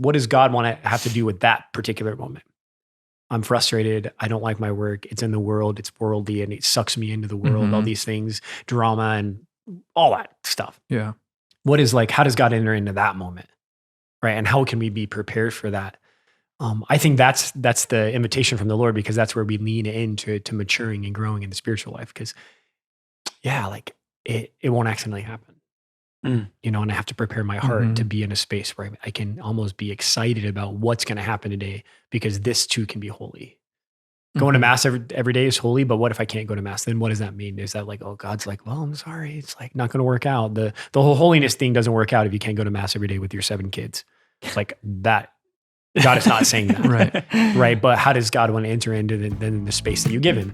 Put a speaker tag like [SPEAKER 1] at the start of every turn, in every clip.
[SPEAKER 1] what does God want to have to do with that particular moment? I'm frustrated. I don't like my work. It's in the world. It's worldly and it sucks me into the world. All these things, drama and all that stuff.
[SPEAKER 2] Yeah.
[SPEAKER 1] What is how does God enter into that moment? Right. And how can we be prepared for that? I think that's the invitation from the Lord, because that's where we lean into maturing and growing in the spiritual life. Because it won't accidentally happen. And I have to prepare my heart to be in a space where I can almost be excited about what's going to happen today, because this too can be holy. Going to mass every day is holy, but what if I can't go to mass? Then what does that mean? Is that God's well, I'm sorry, it's not going to work out. The whole holiness thing doesn't work out if you can't go to mass every day with your 7 kids. It's that. God is not saying that. Right. But how does God want to enter into the space that you give him?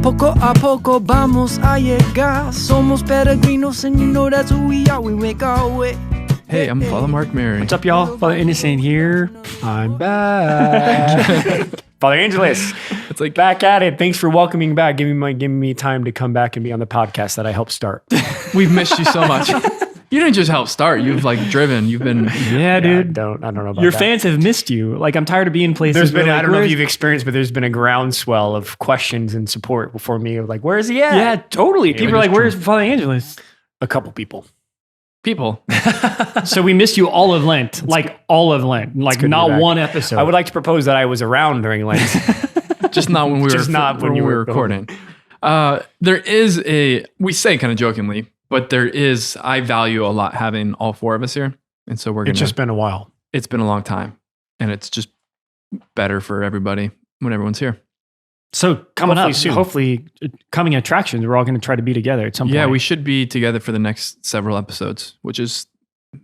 [SPEAKER 3] Poco a poco vamos a llegar. Somos peregrinos and you know that's who we are. We make our way.
[SPEAKER 2] Hey, I'm Father Mark Mary.
[SPEAKER 1] What's up, y'all? Father Innocent here. I'm back. Father Angelus. It's back at it. Thanks for welcoming back, giving me time to come back and be on the podcast that I helped start.
[SPEAKER 2] We've missed you so much. You didn't just help start. You've driven. You've been.
[SPEAKER 1] Yeah, dude. I don't know about
[SPEAKER 4] your
[SPEAKER 1] that.
[SPEAKER 4] fans have missed you. I'm tired of being places.
[SPEAKER 1] There's been, I don't know if you've experienced, but there's been a groundswell of questions and support before me of where is he at?
[SPEAKER 4] Yeah, totally. People are where's Father Angelus?
[SPEAKER 1] A couple people.
[SPEAKER 4] So we missed you all of Lent, all of Lent, not one episode.
[SPEAKER 1] I would like to propose that I was around during Lent.
[SPEAKER 2] Just not when we were recording. There is we say kind of jokingly, but I value a lot having all 4 of us here. And so
[SPEAKER 1] it's just been a while.
[SPEAKER 2] It's been a long time, and it's just better for everybody when everyone's here.
[SPEAKER 4] So coming
[SPEAKER 1] hopefully
[SPEAKER 4] up,
[SPEAKER 1] soon.
[SPEAKER 4] Hopefully coming attractions, we're all going to try to be together at some point.
[SPEAKER 2] Yeah, we should be together for the next several episodes, which is,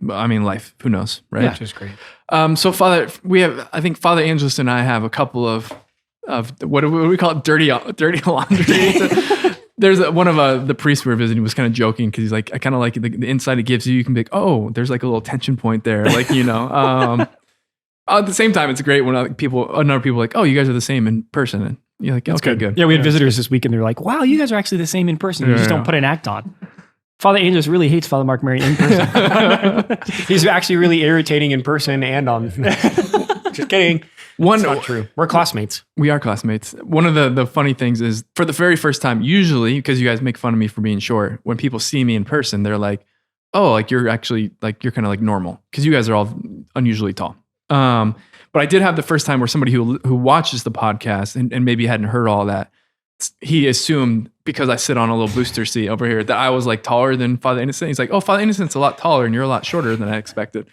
[SPEAKER 2] life. Who knows, right?
[SPEAKER 1] Yeah, which is great.
[SPEAKER 2] So Father, I think Father Angelus and I have a couple of what do we call it? Dirty laundry. There's one of the priests we were visiting was kind of joking because he's I kind of like the insight it gives you. You can be oh, there's a little tension point there, at the same time, it's great when other people oh, you guys are the same in person. And you're okay, good.
[SPEAKER 4] Yeah, we had visitors this week and they're wow, you guys are actually the same in person. You just don't put an act on. Father Angelus really hates Father Mark Mary in person.
[SPEAKER 1] He's actually really irritating in person and on. Just kidding. It's not true. We're classmates.
[SPEAKER 2] We are classmates. One of the funny things is for the very first time, usually, because you guys make fun of me for being short, when people see me in person, they're oh, you're actually you're kind of normal because you guys are all unusually tall. But I did have the first time where somebody who watches the podcast and maybe hadn't heard all that, he assumed because I sit on a little booster seat over here that I was taller than Father Innocent. He's oh, Father Innocent's a lot taller and you're a lot shorter than I expected.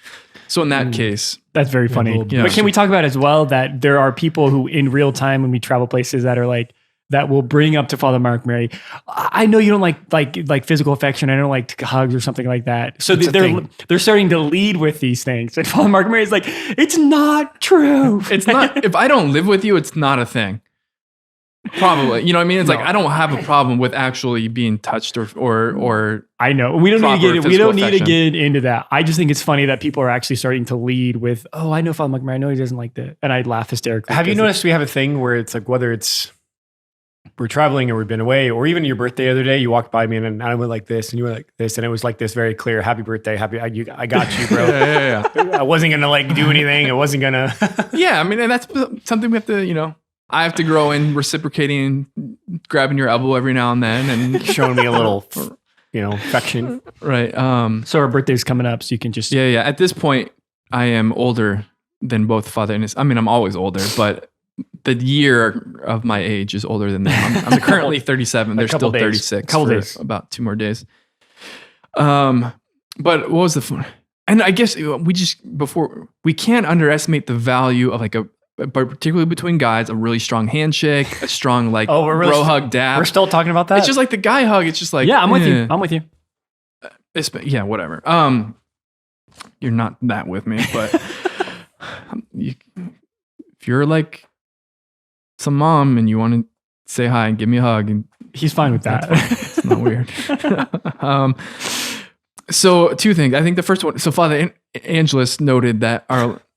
[SPEAKER 2] So in that case,
[SPEAKER 4] that's very funny.
[SPEAKER 2] Yeah.
[SPEAKER 4] But can we talk about as well that there are people who in real time when we travel places that are that will bring up to Father Mark Mary, I know you don't like physical affection. I don't like hugs or something like that. So they're starting to lead with these things. And Father Mark Mary is it's not true.
[SPEAKER 2] It's not. If I don't live with you, it's not a thing. Probably, you know what I mean? It's I don't have a problem with actually being touched or
[SPEAKER 4] I know we don't need to get into that. I just think it's funny that people are actually starting to lead with, oh, I know Father Mark Mary. I know he doesn't like that, and I laugh hysterically.
[SPEAKER 1] Have you noticed we have a thing where it's whether it's we're traveling or we've been away, or even your birthday the other day, you walked by me and I went like this and you went like this, and it was this very clear, happy birthday, I got you, bro.
[SPEAKER 2] yeah.
[SPEAKER 1] I wasn't gonna do anything. I wasn't gonna.
[SPEAKER 2] Yeah, and that's something we have to, I have to grow in reciprocating, grabbing your elbow every now and then and
[SPEAKER 1] showing me a little, affection.
[SPEAKER 2] Right.
[SPEAKER 4] So our birthday's coming up, so you can just.
[SPEAKER 2] Yeah. At this point, I am older than both Father and I'm always older, but the year of my age is older than them. I'm currently 37. They're still 36 for about 2 more days. But what was the fun? And I guess we can't underestimate the value of particularly between guys, a really strong handshake, a strong bro hug dab.
[SPEAKER 1] We're still talking about that.
[SPEAKER 2] It's just the guy hug. It's just
[SPEAKER 4] yeah, I'm with you. I'm with you.
[SPEAKER 2] Yeah, whatever. You're not that with me, but if you're some mom and you want to say hi and give me a hug, and
[SPEAKER 4] he's fine with that.
[SPEAKER 2] It's not weird. So 2 things. I think the first one. So Father Angelus noted that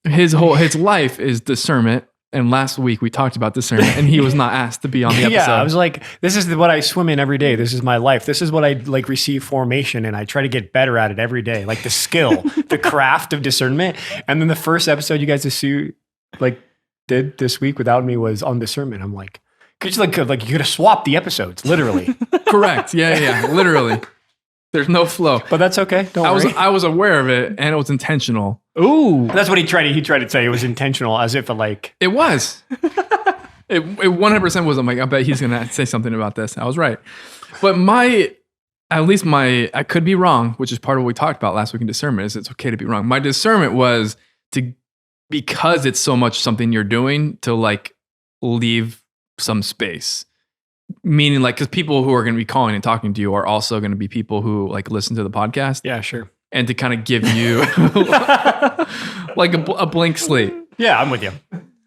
[SPEAKER 2] his life is discernment, And last week we talked about discernment, and he was not asked to be on the episode.
[SPEAKER 1] Yeah, I was like, this is what I swim in every day. This is my life. This is what I like receive formation, and I try to get better at it every day. Like the skill, the craft of discernment. And then the first episode you guys did this week without me was on discernment. I'm like, could you like you could have swapped the episodes, literally.
[SPEAKER 2] Correct. Yeah, literally. There's no flow.
[SPEAKER 1] But that's okay. Don't worry.
[SPEAKER 2] I was aware of it, and it was intentional.
[SPEAKER 4] Ooh.
[SPEAKER 1] That's what he tried to say. It was intentional, as if
[SPEAKER 2] It was. It 100% was. I'm like, I bet he's gonna say something about this. I was right. But I could be wrong, which is part of what we talked about last week in discernment, is it's okay to be wrong. My discernment was because it's so much something you're doing, to like leave some space. Meaning, like, because people who are going to be calling and talking to you are also going to be people who like listen to the podcast.
[SPEAKER 1] Yeah, sure.
[SPEAKER 2] And to kind of give you like a blank slate.
[SPEAKER 1] Yeah, I'm with you.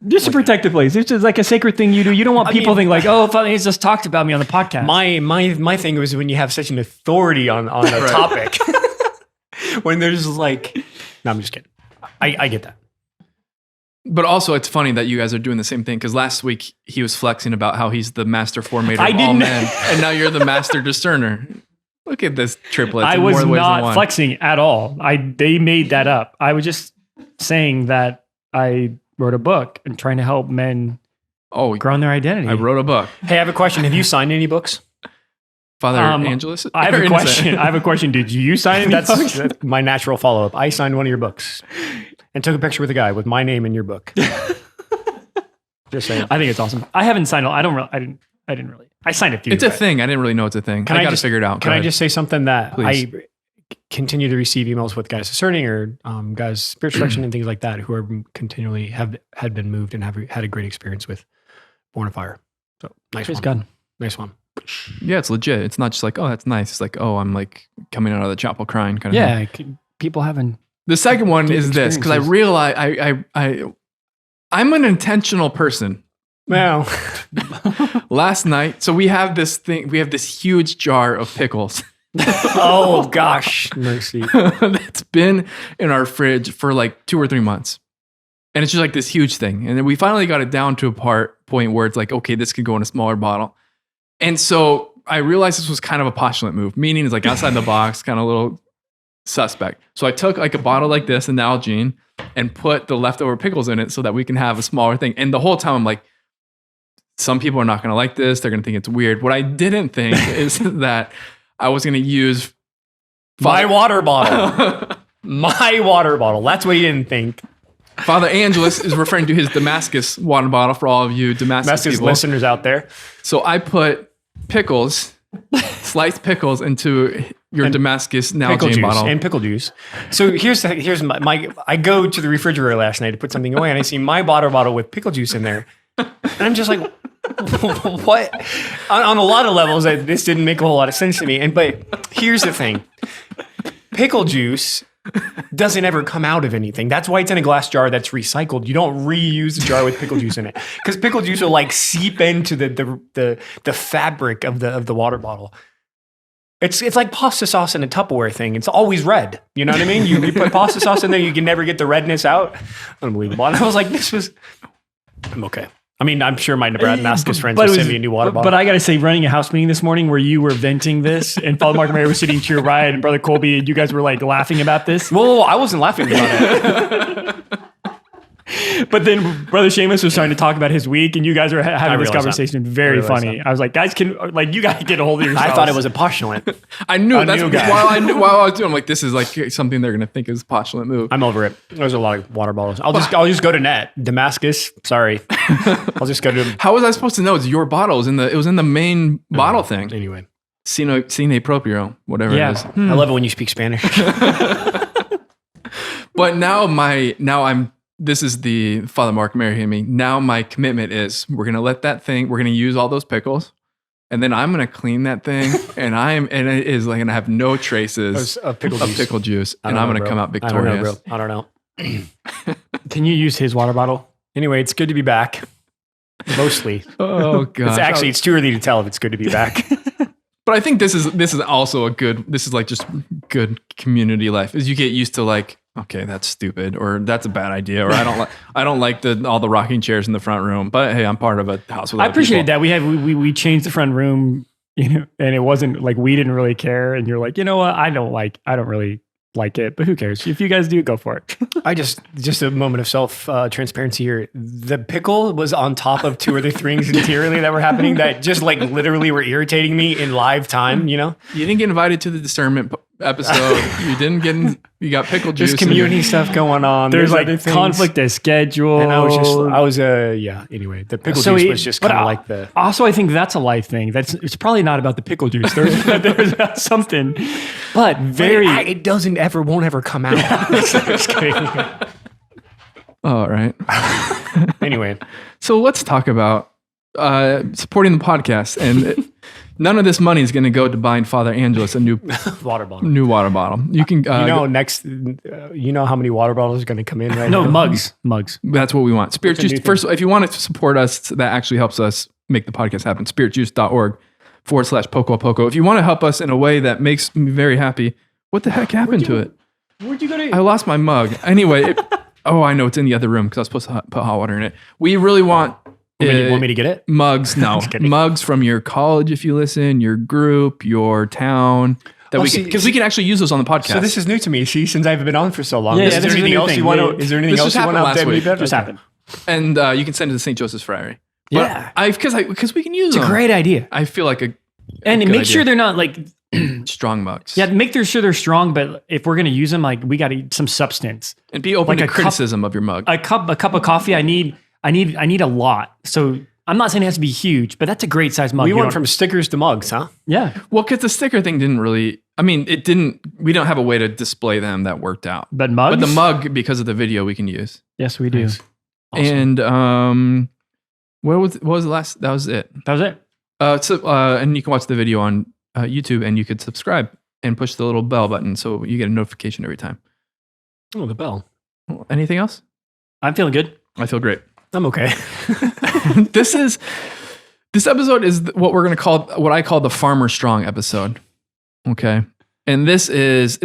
[SPEAKER 4] Just to protect the place. It's just like a sacred thing you do. You don't want people to think like, oh, Father Hayes just talked about me on the podcast.
[SPEAKER 1] My thing was when you have such an authority on a topic, when there's like, no, I'm just kidding. I get that.
[SPEAKER 2] But also, it's funny that you guys are doing the same thing, because last week he was flexing about how he's the master formator of all men, and now you're the master discerner. Look at this triplet.
[SPEAKER 4] I was not flexing at all. They made that up. I was just saying that I wrote a book and trying to help men grow in their identity.
[SPEAKER 2] I wrote a book.
[SPEAKER 1] Hey, I have a question. Have you signed any books?
[SPEAKER 2] Father Angelus?
[SPEAKER 4] I have a question. I have a question. Did you sign any books?
[SPEAKER 1] That's my natural follow-up. I signed one of your books and took a picture with a guy with my name in your book. Just saying.
[SPEAKER 4] I think it's awesome. I haven't signed. I didn't really. I signed a few.
[SPEAKER 2] It's a thing. I didn't really know it's a thing. I got to figure it out.
[SPEAKER 1] Can I just say something that
[SPEAKER 2] Please.
[SPEAKER 1] I continue to receive emails with guys discerning or guys spiritual direction and things like that who are continually had been moved and have had a great experience with Born of Fire. So nice one.
[SPEAKER 4] God.
[SPEAKER 1] Nice one.
[SPEAKER 2] Yeah, it's legit. It's not just like, oh, that's nice. It's like, oh, I'm like coming out of the chapel crying kind of thing.
[SPEAKER 4] People having.
[SPEAKER 2] The second one is this, because I realize I'm an intentional person.
[SPEAKER 1] Well,
[SPEAKER 2] last night, so we have this huge jar of pickles.
[SPEAKER 1] Oh gosh, mercy.
[SPEAKER 2] That's been in our fridge for like 2 or 3 months. And it's just like this huge thing. And then we finally got it down to a point where it's like, okay, this could go in a smaller bottle. And so I realized this was kind of a postulant move, meaning it's like outside the box, kind of a little suspect. So I took like a bottle like this, an Nalgene, and put the leftover pickles in it so that we can have a smaller thing. And the whole time I'm like, some people are not going to like this. They're going to think it's weird. What I didn't think is that I was going to use
[SPEAKER 1] my water bottle. My water bottle. That's what you didn't think.
[SPEAKER 2] Father Angelus is referring to his Damascus water bottle for all of you Damascus people.
[SPEAKER 1] Listeners out there.
[SPEAKER 2] So I put sliced pickles into your Damascus Nalgene bottle.
[SPEAKER 1] And pickle juice. So here's my I go to the refrigerator last night to put something away and I see my water bottle with pickle juice in there. And I'm just like, what? On a lot of levels, this didn't make a whole lot of sense to me. But here's the thing. Pickle juice doesn't ever come out of anything. That's why it's in a glass jar that's recycled. You don't reuse a jar with pickle juice in it, because pickle juice will like seep into the fabric of the water bottle. It's like pasta sauce in a Tupperware thing. It's always red. You know what I mean? You put pasta sauce in there, you can never get the redness out. Unbelievable. And I was like, I'm okay. I mean, I'm sure my Damascus friends will send me a new water bottle.
[SPEAKER 4] But I got to say, running a house meeting this morning where you were venting this and Father Mark and Mary were sitting to your right and Brother Colby and you guys were like laughing about this.
[SPEAKER 1] Whoa, I wasn't laughing about it.
[SPEAKER 4] But then Brother Seamus was trying to talk about his week and you guys were having this conversation. Very funny. I was like, guys, you got to get a hold of yourselves.
[SPEAKER 1] I thought it was a postulant.
[SPEAKER 2] I knew that's while I was doing. I'm like, this is like something they're gonna think is a postulant move.
[SPEAKER 1] I'm over it. There's a lot of water bottles. I'll just go to net Damascus. Sorry, I'll just go to.
[SPEAKER 2] How was I supposed to know it's your bottle? It was in the main bottle thing.
[SPEAKER 1] Anyway,
[SPEAKER 2] Cine proprio, whatever it is.
[SPEAKER 1] I love it when you speak Spanish.
[SPEAKER 2] But now this is the Father Mark marrying me. Now my commitment is we're gonna let that thing. We're gonna use all those pickles, and then I'm gonna clean that thing, and it is like gonna have no traces
[SPEAKER 1] of pickle juice,
[SPEAKER 2] and I'm gonna come out victorious.
[SPEAKER 1] I don't know.
[SPEAKER 4] Can you use his water bottle?
[SPEAKER 1] Anyway, it's good to be back. Mostly.
[SPEAKER 2] Oh god.
[SPEAKER 1] It's too early to tell if it's good to be back.
[SPEAKER 2] But I think this is also this is like just good community life. As you get used to like okay, that's stupid, or that's a bad idea, or I don't like all the rocking chairs in the front room. But hey, I'm part of a house with.
[SPEAKER 4] I appreciated that we changed the front room, and it wasn't like we didn't really care. And you're like, you know what? I don't really like it, but who cares? If you guys do, go for it.
[SPEAKER 1] I just a moment of self transparency here. The pickle was on top of 2 other things interiorly that were happening that just like literally were irritating me in live time. You know,
[SPEAKER 2] you didn't get invited to the discernment episode. You got pickle juice.
[SPEAKER 1] There's community stuff going on.
[SPEAKER 4] There's like conflict of schedule.
[SPEAKER 1] And anyway, the pickle juice was just kind of like the.
[SPEAKER 4] Also, I think that's a life thing. It's probably not about the pickle juice. There's about something, but
[SPEAKER 1] it won't ever come out. Just kidding.
[SPEAKER 2] All right.
[SPEAKER 1] Anyway,
[SPEAKER 2] so let's talk about supporting the podcast, and none of this money is going to go to buying Father Angelus a new
[SPEAKER 1] water bottle.
[SPEAKER 2] You can,
[SPEAKER 1] you know how many water bottles are going to come in right now?
[SPEAKER 4] No, mugs.
[SPEAKER 2] That's what we want. Spirit Juice. First, if you want to support us, that actually helps us make the podcast happen. spiritjuice.org/Poco. If you want to help us in a way that makes me very happy, what the heck happened to it?
[SPEAKER 4] Where'd you go to?
[SPEAKER 2] I lost my mug. Anyway, I know it's in the other room because I was supposed to put hot water in it. We really want.
[SPEAKER 1] Want me to get it?
[SPEAKER 2] Mugs, no. Mugs from your college, if you listen, your group, your town. Because we can actually use those on the podcast.
[SPEAKER 1] So this is new to me. See, since I've been on for so long.
[SPEAKER 4] Yeah,
[SPEAKER 1] is there anything else you want to? Is there anything else you want to update me about?
[SPEAKER 4] Just happened.
[SPEAKER 2] And you can send it to St. Joseph's Friary.
[SPEAKER 1] Yeah,
[SPEAKER 2] because we can use them.
[SPEAKER 1] It's a great idea.
[SPEAKER 2] I feel like
[SPEAKER 4] make sure they're not like
[SPEAKER 2] strong mugs.
[SPEAKER 4] Yeah, make sure they're strong. But if we're gonna use them, like we got to some substance
[SPEAKER 2] and be open to criticism of your mug.
[SPEAKER 4] A cup of coffee. I need a lot. So. I'm not saying it has to be huge, but that's a great size mug.
[SPEAKER 1] We went from stickers to mugs, huh?
[SPEAKER 4] Yeah.
[SPEAKER 2] Well, because the sticker thing didn't really, we don't have a way to display them that worked out.
[SPEAKER 4] But mugs?
[SPEAKER 2] But the mug, because of the video, we can use.
[SPEAKER 4] Yes, we do.
[SPEAKER 1] Nice.
[SPEAKER 2] Awesome. And what was the last? That was it. And you can watch the video on YouTube, and you could subscribe and push the little bell button so you get a notification every time.
[SPEAKER 1] Oh, the bell.
[SPEAKER 2] Anything else?
[SPEAKER 4] I'm feeling good.
[SPEAKER 2] I feel great.
[SPEAKER 1] I'm okay.
[SPEAKER 2] This episode is what I call the Farmer Strong episode. Okay. And it's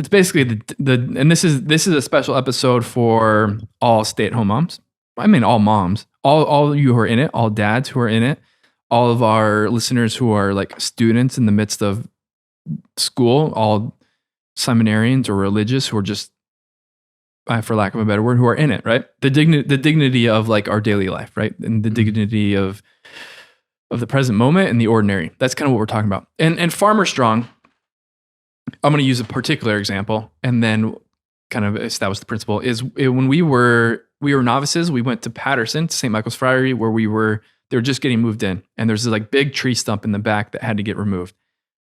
[SPEAKER 2] basically this is a special episode for all stay-at-home moms. I mean, all moms, all of you who are in it, all dads who are in it, all of our listeners who are like students in the midst of school, all seminarians or religious who are just, for lack of a better word, who are in it, right? The dignity of like our daily life, right? And the dignity of the present moment and the ordinary. That's kind of what we're talking about. And Farmer Strong, I'm going to use a particular example and then kind of establish the principle, is when we were novices, we went to Patterson, to St. Michael's Friary, where they were just getting moved in. And there's this like big tree stump in the back that had to get removed.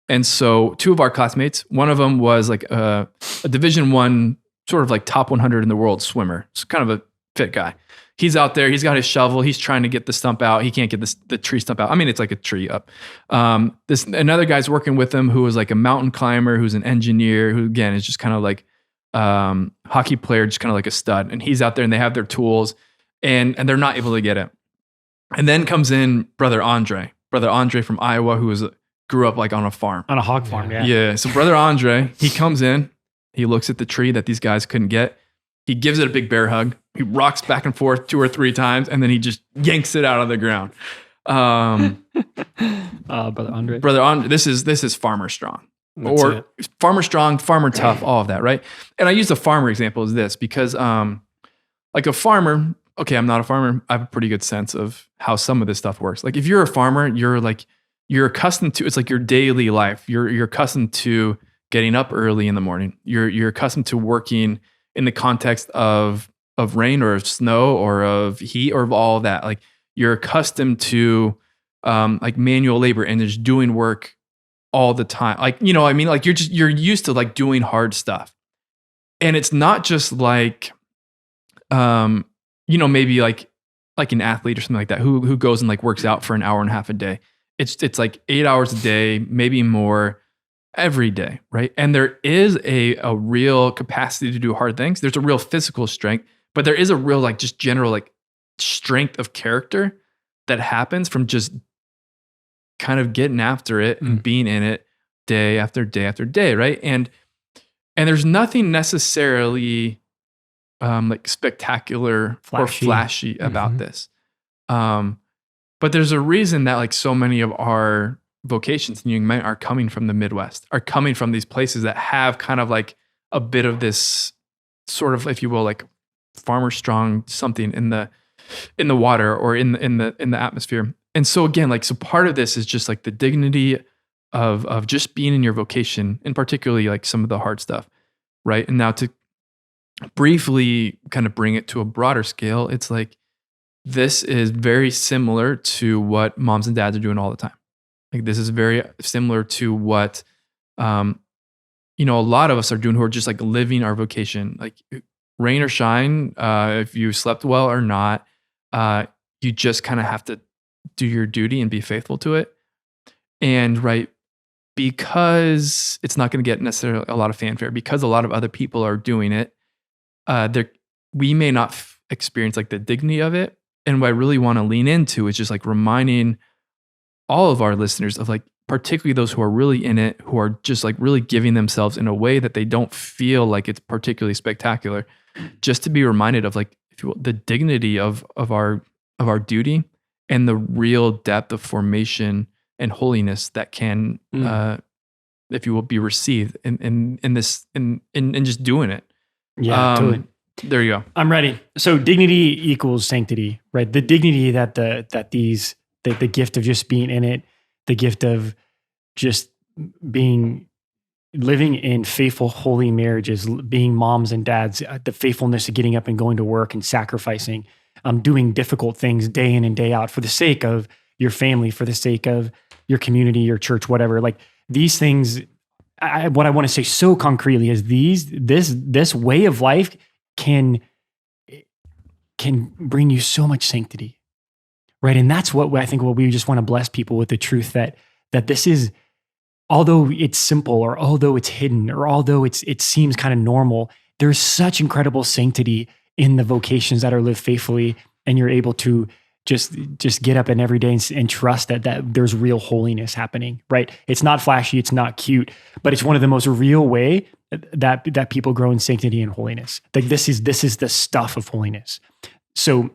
[SPEAKER 2] And so 2 of our classmates, one of them was like a Division I, sort of like top 100 in the world swimmer. So kind of a fit guy. He's out there. He's got his shovel. He's trying to get the stump out. He can't get the tree stump out. I mean, it's like a tree up. Another guy's working with him who was like a mountain climber, who's an engineer, who again is just kind of like hockey player, just kind of like a stud. And he's out there and they have their tools and they're not able to get it. And then comes in Brother Andre from Iowa, who grew up like on a farm.
[SPEAKER 4] On a hog farm, yeah.
[SPEAKER 2] Yeah. So Brother Andre, he comes in, he looks at the tree that these guys couldn't get. He gives it a big bear hug. He rocks back and forth 2 or 3 times, and then he just yanks it out of the ground.
[SPEAKER 4] Brother Andre.
[SPEAKER 2] This is Farmer Strong. Farmer Strong, Farmer Tough, all of that, right? And I use the farmer example as this because like a farmer, okay, I'm not a farmer. I have a pretty good sense of how some of this stuff works. Like if you're a farmer, you're accustomed to, it's like your daily life. You're accustomed to getting up early in the morning. You're accustomed to working in the context of rain or of snow or of heat or of all of that. Like you're accustomed to like manual labor and just doing work all the time. Like, you know, I mean, like you're used to like doing hard stuff. And it's not just like, you know, maybe like an athlete or something like that who goes and like works out for an hour and a half a day. It's like 8 hours a day, maybe more, every day, right? And there is a real capacity to do hard things. There's a real physical strength, but there is a real like just general like strength of character that happens from just kind of getting after it and being in it day after day after day, right? And there's nothing necessarily like spectacular or flashy about this. But there's a reason that like so many of our vocations in young men are coming from the Midwest, are coming from these places that have kind of like a bit of this sort of, if you will, like farmer strong something in the water or in the atmosphere. And so again, like, so part of this is just like the dignity of just being in your vocation, and particularly like some of the hard stuff, right? And now to briefly kind of bring it to a broader scale, it's like, this is very similar to what moms and dads are doing all the time. Like, this is very similar to what, a lot of us are doing, who are just like living our vocation, like rain or shine, if you slept well or not, you just kind of have to do your duty and be faithful to it. And right, because it's not going to get necessarily a lot of fanfare, because a lot of other people are doing it, we may not experience like the dignity of it. And what I really want to lean into is just like reminding all of our listeners of like, particularly those who are really in it, who are just like really giving themselves in a way that they don't feel like it's particularly spectacular, just to be reminded of like, if you will, the dignity of our duty and the real depth of formation and holiness that can, if you will, be received in just doing it.
[SPEAKER 4] Yeah, totally.
[SPEAKER 2] There you go.
[SPEAKER 4] I'm ready. So dignity equals sanctity, right? The dignity that the gift of just being in it, the gift of just living in faithful, holy marriages, being moms and dads, the faithfulness of getting up and going to work and sacrificing, doing difficult things day in and day out for the sake of your family, for the sake of your community, your church, whatever. Like these things, what I want to say so concretely is this way of life can bring you so much sanctity, right? And that's what I think. What we just want to bless people with, the truth that this is, although it's simple, or although it's hidden, or although it seems kind of normal, there's such incredible sanctity in the vocations that are lived faithfully, and you're able to just get up and every day and trust that there's real holiness happening, right? It's not flashy, it's not cute, but it's one of the most real way that people grow in sanctity and holiness. Like this is the stuff of holiness. So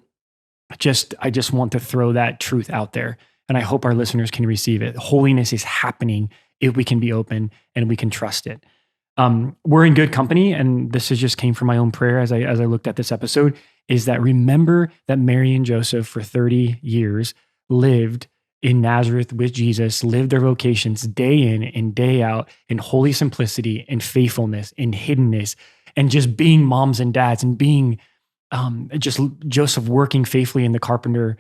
[SPEAKER 4] I just want to throw that truth out there, and I hope our listeners can receive it. Holiness is happening if we can be open and we can trust it. We're in good company, and this just came from my own prayer as I looked at this episode, is that remember that Mary and Joseph for 30 years lived in Nazareth with Jesus, lived their vocations day in and day out in holy simplicity and faithfulness and hiddenness, and just being moms and dads, and being just Joseph working faithfully in the carpenter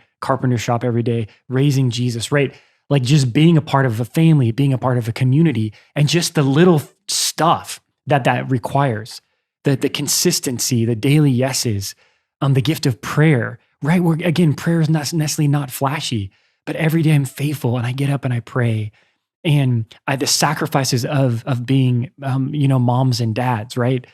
[SPEAKER 4] shop every day, raising Jesus, right? Like just being a part of a family, being a part of a community, and just the little stuff that requires, the consistency, the daily yeses, the gift of prayer, right? Where again, prayer is not necessarily not flashy, but every day I'm faithful and I get up and I pray. And the sacrifices of being, moms and dads, right?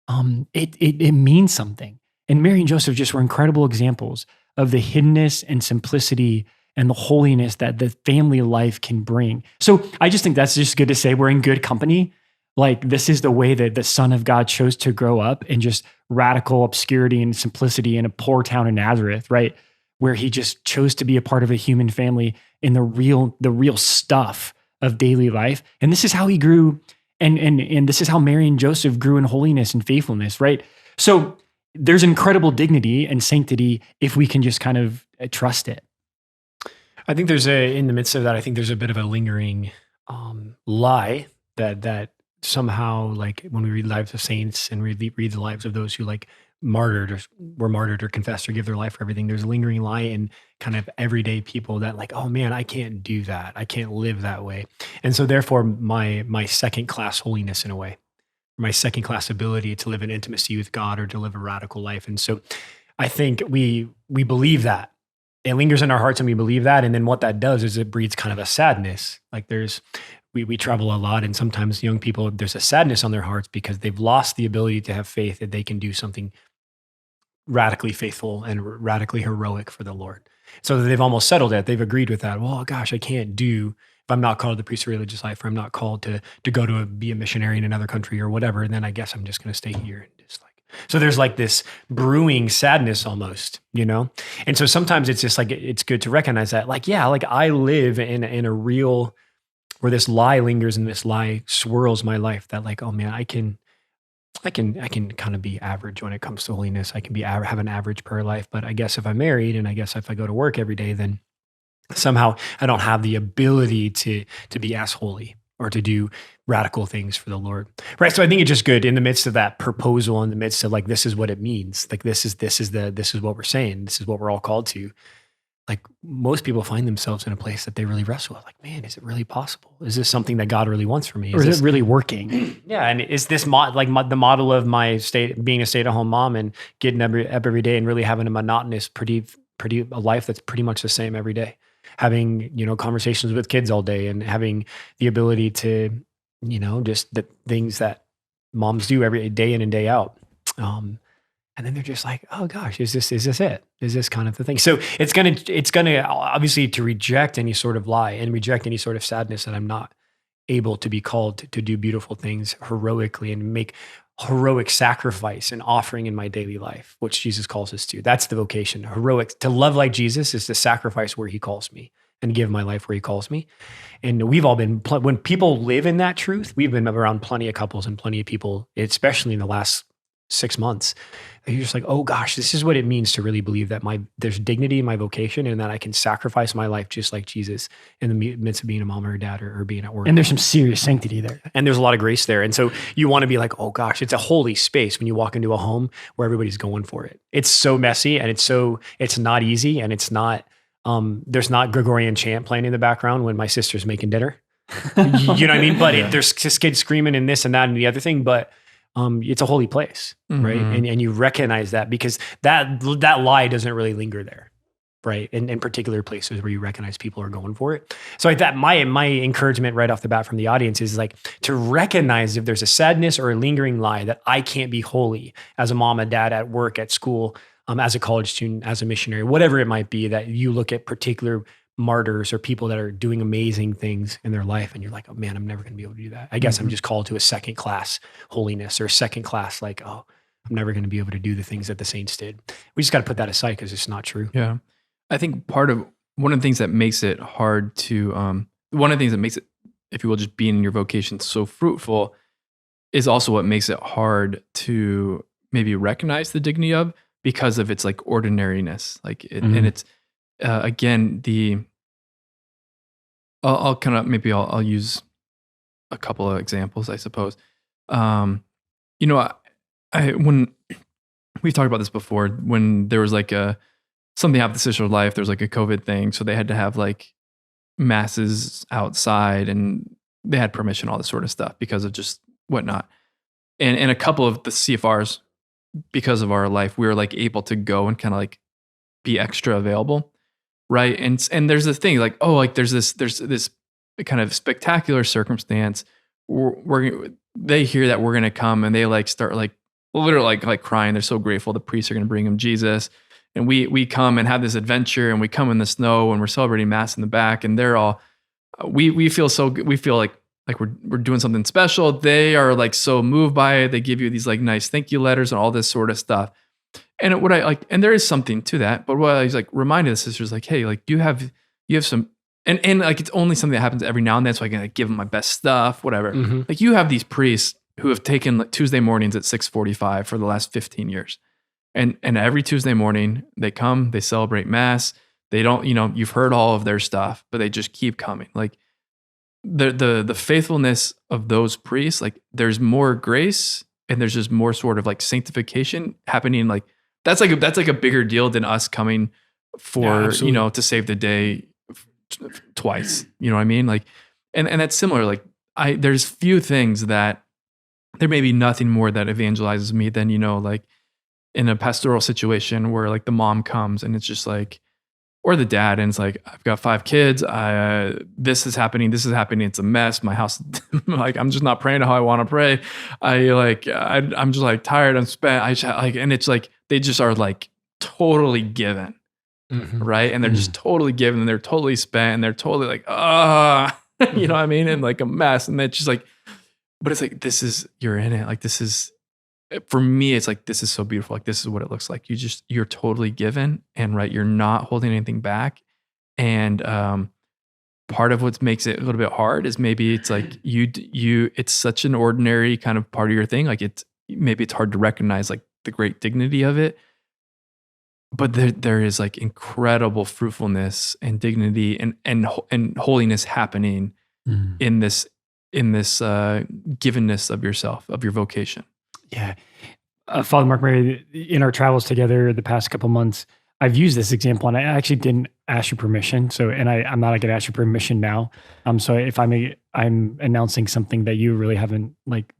[SPEAKER 4] It means something. And Mary and Joseph just were incredible examples of the hiddenness and simplicity and the holiness that the family life can bring. So I just think that's just good to say we're in good company. Like this is the way that the Son of God chose to grow up in just radical obscurity and simplicity in a poor town in Nazareth, right? Where he just chose to be a part of a human family in the real stuff of daily life. And this is how he grew, and this is how Mary and Joseph grew in holiness and faithfulness, right? So there's incredible dignity and sanctity if we can just kind of trust it.
[SPEAKER 1] I think in the midst of that, I think there's a bit of a lingering lie that somehow, like when we read lives of saints and read the lives of those who like were martyred or confessed or give their life for everything, there's a lingering lie in kind of everyday people that like, oh man, I can't do that. I can't live that way. And so therefore my second class holiness in a way, my second class ability to live in intimacy with God or to live a radical life. And so I think we believe that. It lingers in our hearts and we believe that. And then what that does is it breeds kind of a sadness. Like we travel a lot, and sometimes young people, there's a sadness on their hearts because they've lost the ability to have faith that they can do something radically faithful and radically heroic for the Lord. So they've almost settled it. They've agreed with that. Well, gosh, I can't do, if I'm not called to the priesthood religious life, or I'm not called to go be a missionary in another country or whatever, then I guess I'm just going to stay here and just like So there's like this brewing sadness almost, you know? And so sometimes it's just like, it's good to recognize that, like, yeah, like I live in a real, where this lie lingers and this lie swirls my life, that like, oh man, I can kind of be average when it comes to holiness. I can be have an average prayer life, but I guess if I'm married and I guess if I go to work every day, then somehow I don't have the ability to be as holy or to do radical things for the Lord. Right. So I think it's just good in the midst of that proposal, in the midst of like, this is what it means. Like, this is what we're saying. This is what we're all called to. Like, most people find themselves in a place that they really wrestle with. Like, man, is it really possible? Is this something that God really wants for me?
[SPEAKER 4] Or is it really working?
[SPEAKER 1] Yeah. And is this the model of my being a stay-at-home mom and getting up every day and really having a monotonous, a life that's pretty much the same every day? Having, you know, conversations with kids all day and having the ability to, you know, just the things that moms do every day in and day out. And then they're just like, oh gosh, is this it? Is this kind of the thing? So it's gonna obviously to reject any sort of lie and reject any sort of sadness that I'm not able to be called to do beautiful things heroically and make heroic sacrifice and offering in my daily life, which Jesus calls us to. That's the vocation. Heroic, to love like Jesus is to sacrifice where he calls me and give my life where he calls me. And we've all been, when people live in that truth, we've been around plenty of couples and plenty of people, especially in the last 6 months, you're just like, oh gosh, this is what it means to really believe that there's dignity in my vocation and that I can sacrifice my life just like Jesus in the midst of being a mom or a dad or being at work.
[SPEAKER 4] And there's some serious sanctity there.
[SPEAKER 1] And there's a lot of grace there. And so you want to be like, oh gosh, it's a holy space when you walk into a home where everybody's going for it. It's so messy and it's not easy. And it's not, there's not Gregorian chant playing in the background when my sister's making dinner. You know what I mean? But there's just kids screaming and this and that and the other thing, but it's a holy place, right? And you recognize that because that lie doesn't really linger there, right? In particular places where you recognize people are going for it. So like that, my encouragement right off the bat from the audience is like to recognize if there's a sadness or a lingering lie that I can't be holy as a mom, a dad, at work, at school, as a college student, as a missionary, whatever it might be, that you look at particular martyrs or people that are doing amazing things in their life and you're like, oh man, I'm never going to be able to do that. I guess I'm just called to a second class holiness or second class, like, oh, I'm never going to be able to do the things that the saints did. We just got to put that aside because it's not true.
[SPEAKER 2] Yeah. I think one of the things that makes it hard to, one of the things that makes it, if you will, just being in your vocation so fruitful is also what makes it hard to maybe recognize the dignity of because of its like ordinariness. Like, and it's, again, I'll use a couple of examples, I suppose. When we've talked about this before, when there was like something happened to Sister's life, there was like a COVID thing. So they had to have like masses outside and they had permission, all this sort of stuff because of just whatnot. And a couple of the CFRs, because of our life, we were like able to go and kind of like be extra available. Right. And there's this thing like, oh, like there's this kind of spectacular circumstance where they hear that we're going to come and they like start like literally like crying. They're so grateful. The priests are going to bring them Jesus. And we come and have this adventure and we come in the snow and we're celebrating mass in the back and they're all, we feel so good. We feel like we're doing something special. They are like so moved by it. They give you these like nice thank you letters and all this sort of stuff. And what I like, and there is something to that, but what I was like reminded the sisters, like, hey, like you have some, and like it's only something that happens every now and then, so I can like give them my best stuff, whatever. Like you have these priests who have taken like Tuesday mornings at 6:45 for the last 15 years, and every Tuesday morning they come, they celebrate mass. They don't, you've heard all of their stuff, but they just keep coming. Like the faithfulness of those priests, like there's more grace and there's just more sort of like sanctification happening. Like that's like a bigger deal than us coming for, to save the day twice, you know what I mean? Like, and that's similar. Like there's few things that there may be nothing more that evangelizes me than, like in a pastoral situation where like the mom comes and it's just like, or the dad, and it's like, I've got 5 kids. This is happening. It's a mess. My house, like, I'm just not praying how I want to pray. I'm just like tired. I'm spent. And it's like, they just are like totally given. Right. And they're just totally given and they're totally spent and they're totally like, you know what I mean? And like a mess. And it's just like, but it's like, you're in it. Like, this is, for me, it's like, this is so beautiful. Like, this is what it looks like. You're totally given, and right, you're not holding anything back. And part of what makes it a little bit hard is maybe it's like it's such an ordinary kind of part of your thing. Like maybe it's hard to recognize like the great dignity of it. But there is like incredible fruitfulness and dignity and holiness happening in this givenness of yourself, of your vocation.
[SPEAKER 4] Yeah. Father Mark Mary, in our travels together the past couple months, I've used this example, and I actually didn't ask you permission. So, and I'm not going to ask you permission now. So if I'm announcing something that you really haven't like,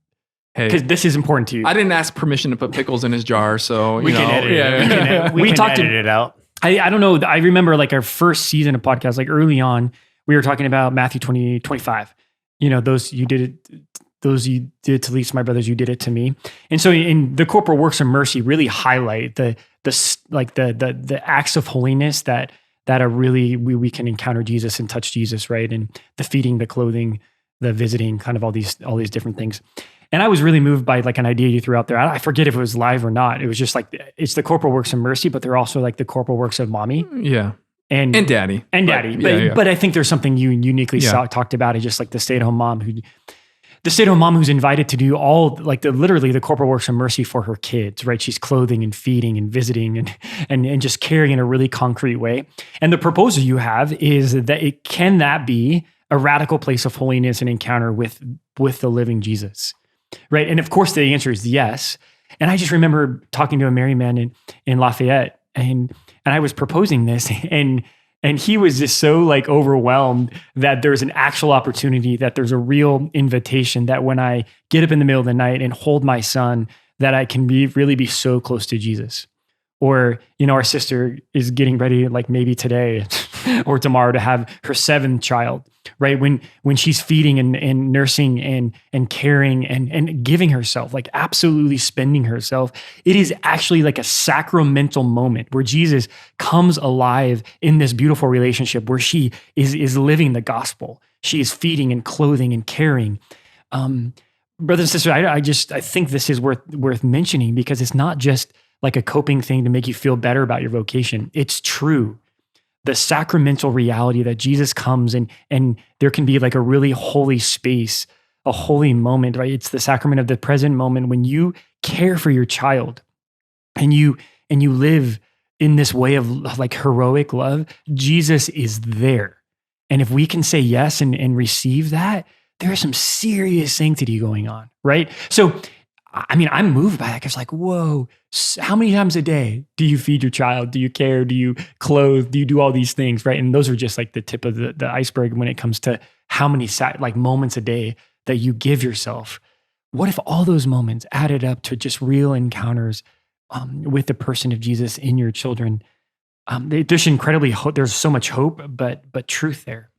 [SPEAKER 4] because this is important to you.
[SPEAKER 2] I didn't ask permission to put pickles in his jar, so
[SPEAKER 1] we can edit it. We can edit it out.
[SPEAKER 4] I don't know. I remember like our first season of podcast, like early on, we were talking about Matthew 20:25. You know, those you did to least my brothers, you did it to me. And so in the corporal works of mercy really highlight the acts of holiness that are really, we can encounter Jesus and touch Jesus, right? And the feeding, the clothing, the visiting, kind of all these different things. And I was really moved by like an idea you threw out there. I forget if it was live or not. It was just like, it's the corporal works of mercy, but they're also like the corporal works of mommy.
[SPEAKER 2] Yeah.
[SPEAKER 4] And
[SPEAKER 2] daddy.
[SPEAKER 4] And daddy. But I think there's something you uniquely talked about, is just like the stay-at-home mom who's invited to do all like literally the corporal works of mercy for her kids, right? She's clothing and feeding and visiting and just caring in a really concrete way. And the proposal you have is that can that be a radical place of holiness and encounter with the living Jesus, right? And of course the answer is yes. And I just remember talking to a married man in Lafayette, and I was proposing this, and he was just so like overwhelmed that there's an actual opportunity, that there's a real invitation, that when I get up in the middle of the night and hold my son, that I can really be so close to Jesus. Or, you know, our sister is getting ready, like maybe today or tomorrow, to have her 7th child, right? When she's feeding and nursing and caring and giving herself, like absolutely spending herself, it is actually like a sacramental moment where Jesus comes alive in this beautiful relationship where she is living the gospel. She is feeding and clothing and caring. Brothers and sisters, I think this is worth mentioning, because it's not just like a coping thing to make you feel better about your vocation. It's true. The sacramental reality that Jesus comes and there can be like a really holy space, a holy moment, right? It's the sacrament of the present moment when you care for your child and you live in this way of like heroic love. Jesus is there. And if we can say yes and receive that, there is some serious sanctity going on, right? So I mean, I'm moved by that, because like, whoa, how many times a day do you feed your child? Do you care? Do you clothe? Do you do all these things, right? And those are just like the tip of the iceberg when it comes to how many like moments a day that you give yourself. What if all those moments added up to just real encounters with the person of Jesus in your children? There's incredibly there's so much hope, but truth there.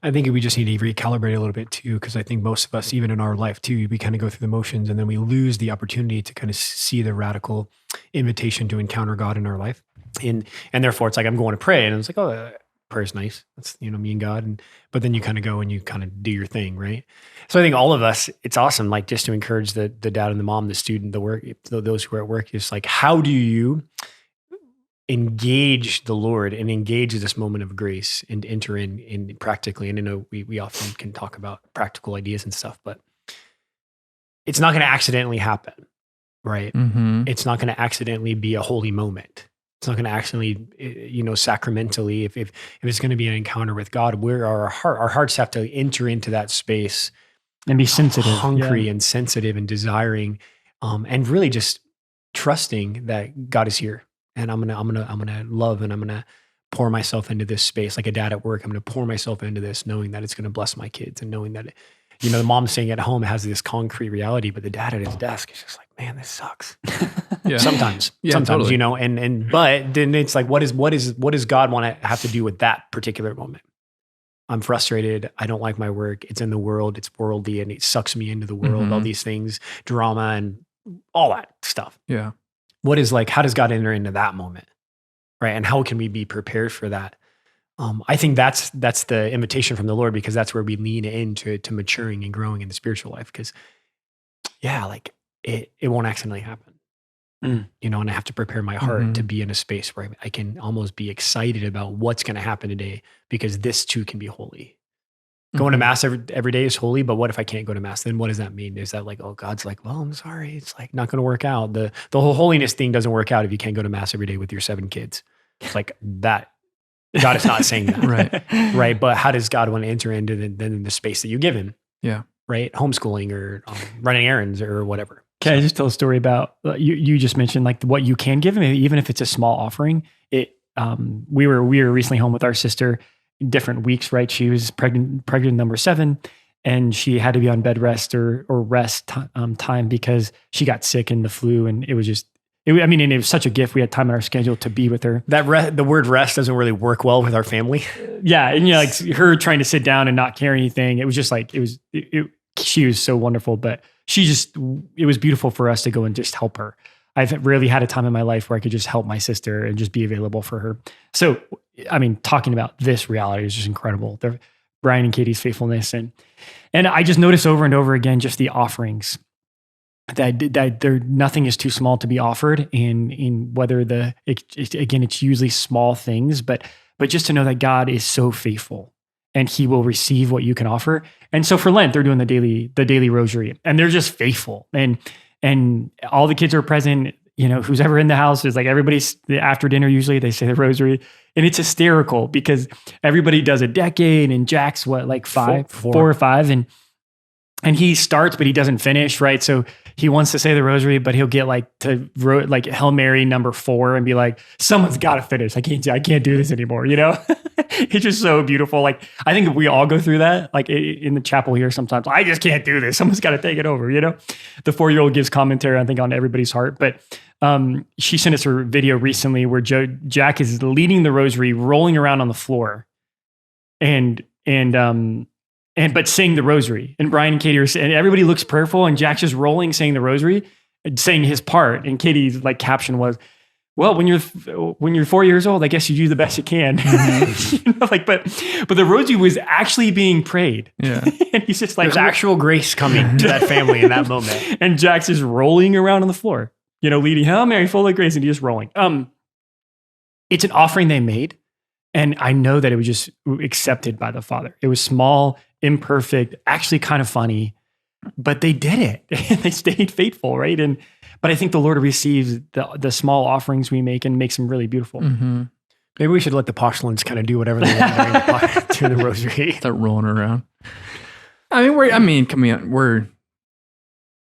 [SPEAKER 1] I think we just need to recalibrate a little bit too, because I think most of us, even in our life too, we kind of go through the motions and then we lose the opportunity to kind of see the radical invitation to encounter God in our life. And therefore it's like, I'm going to pray, and it's like, oh, prayer's nice. That's, you know, me and God. But then you kind of go and you kind of do your thing, right? So I think all of us, it's awesome, like just to encourage the dad and the mom, the student, the work, those who are at work, is like, how do you engage the Lord and engage this moment of grace and enter in practically? And I know we often can talk about practical ideas and stuff, but it's not going to accidentally happen, right? Mm-hmm. It's not going to accidentally be a holy moment. It's not going to accidentally, you know, sacramentally, if it's going to be an encounter with God, where our hearts have to enter into that space
[SPEAKER 4] and be sensitive,
[SPEAKER 1] hungry and sensitive and desiring, and really just trusting that God is here. And I'm gonna love, and I'm gonna pour myself into this space like a dad at work. I'm gonna pour myself into this, knowing that it's gonna bless my kids, and knowing that, you know, the mom saying at home has this concrete reality, but the dad at his desk is just like, man, this sucks. Sometimes, totally. You know, but then it's like, what does God want to have to do with that particular moment? I'm frustrated. I don't like my work. It's in the world. It's worldly, and it sucks me into the world. Mm-hmm. All these things, drama, and all that stuff.
[SPEAKER 2] Yeah.
[SPEAKER 1] What is like, how does God enter into that moment, right? And how can we be prepared for that? I think that's the invitation from the Lord, because that's where we lean into maturing and growing in the spiritual life. Because like it won't accidentally happen. You know, and I have to prepare my heart to be in a space where I can almost be excited about what's going to happen today, because this too can be holy. Going to mass every day is holy, but what if I can't go to mass? Then what does that mean? Is that like, oh, God's like, well, I'm sorry, it's like not going to work out. The whole holiness thing doesn't work out if you can't go to mass every day with your 7 kids. It's like that. God is not saying that, right? But how does God want to enter into the space that you give him?
[SPEAKER 2] Yeah,
[SPEAKER 1] right. Homeschooling or running errands or whatever.
[SPEAKER 4] Can I just tell a story about you just mentioned like what you can give him, even if it's a small offering. We were recently home with our sister, different weeks, right? She was pregnant number 7, and she had to be on bed rest or rest time because she got sick in the flu, and it was just. And it was such a gift. We had time in our schedule to be with her.
[SPEAKER 1] The word rest doesn't really work well with our family.
[SPEAKER 4] Yeah, and like her trying to sit down and not carry anything. It was just like she was so wonderful, but it was beautiful for us to go and just help her. I've rarely had a time in my life where I could just help my sister and just be available for her. So, talking about this reality is just incredible. Brian and Katie's faithfulness, and I just noticed over and over again just the offerings. That there nothing is too small to be offered in whether it's usually small things, but just to know that God is so faithful and he will receive what you can offer. And so for Lent, they're doing the daily rosary, and they're just faithful, and all the kids are present. You know, who's ever in the house is like everybody's after dinner. Usually they say the rosary, and it's hysterical because everybody does a decade, and Jack's four or five, and he starts, but he doesn't finish, right? So he wants to say the rosary, but he'll get Hail Mary number 4 and be like, someone's got to finish. I can't do this anymore. You know, it's just so beautiful. Like, I think we all go through that, like in the chapel here sometimes. I just can't do this. Someone's got to take it over. You know, the 4-year-old gives commentary, I think, on everybody's heart. But she sent us a video recently where Jack is leading the rosary, rolling around on the floor, but saying the rosary, and Brian and Katie and everybody looks prayerful, and Jack's just rolling, saying the rosary, and saying his part. And Katie's caption was, "Well, when you're 4 years old, I guess you do the best you can." You know, but the rosary was actually being prayed.
[SPEAKER 2] Yeah,
[SPEAKER 4] and he's just like,
[SPEAKER 1] there's actual grace coming to that family in that moment.
[SPEAKER 4] And Jack's just rolling around on the floor, you know, leading Hail Mary, full of grace, and he's just rolling. It's an offering they made, and I know that it was just accepted by the Father. It was small, imperfect, actually kind of funny, but they did it. And they stayed faithful, right? But I think the Lord receives the small offerings we make and makes them really beautiful.
[SPEAKER 2] Mm-hmm.
[SPEAKER 1] Maybe we should let the postulants kind of do whatever they want during the rosary.
[SPEAKER 2] Start rolling around.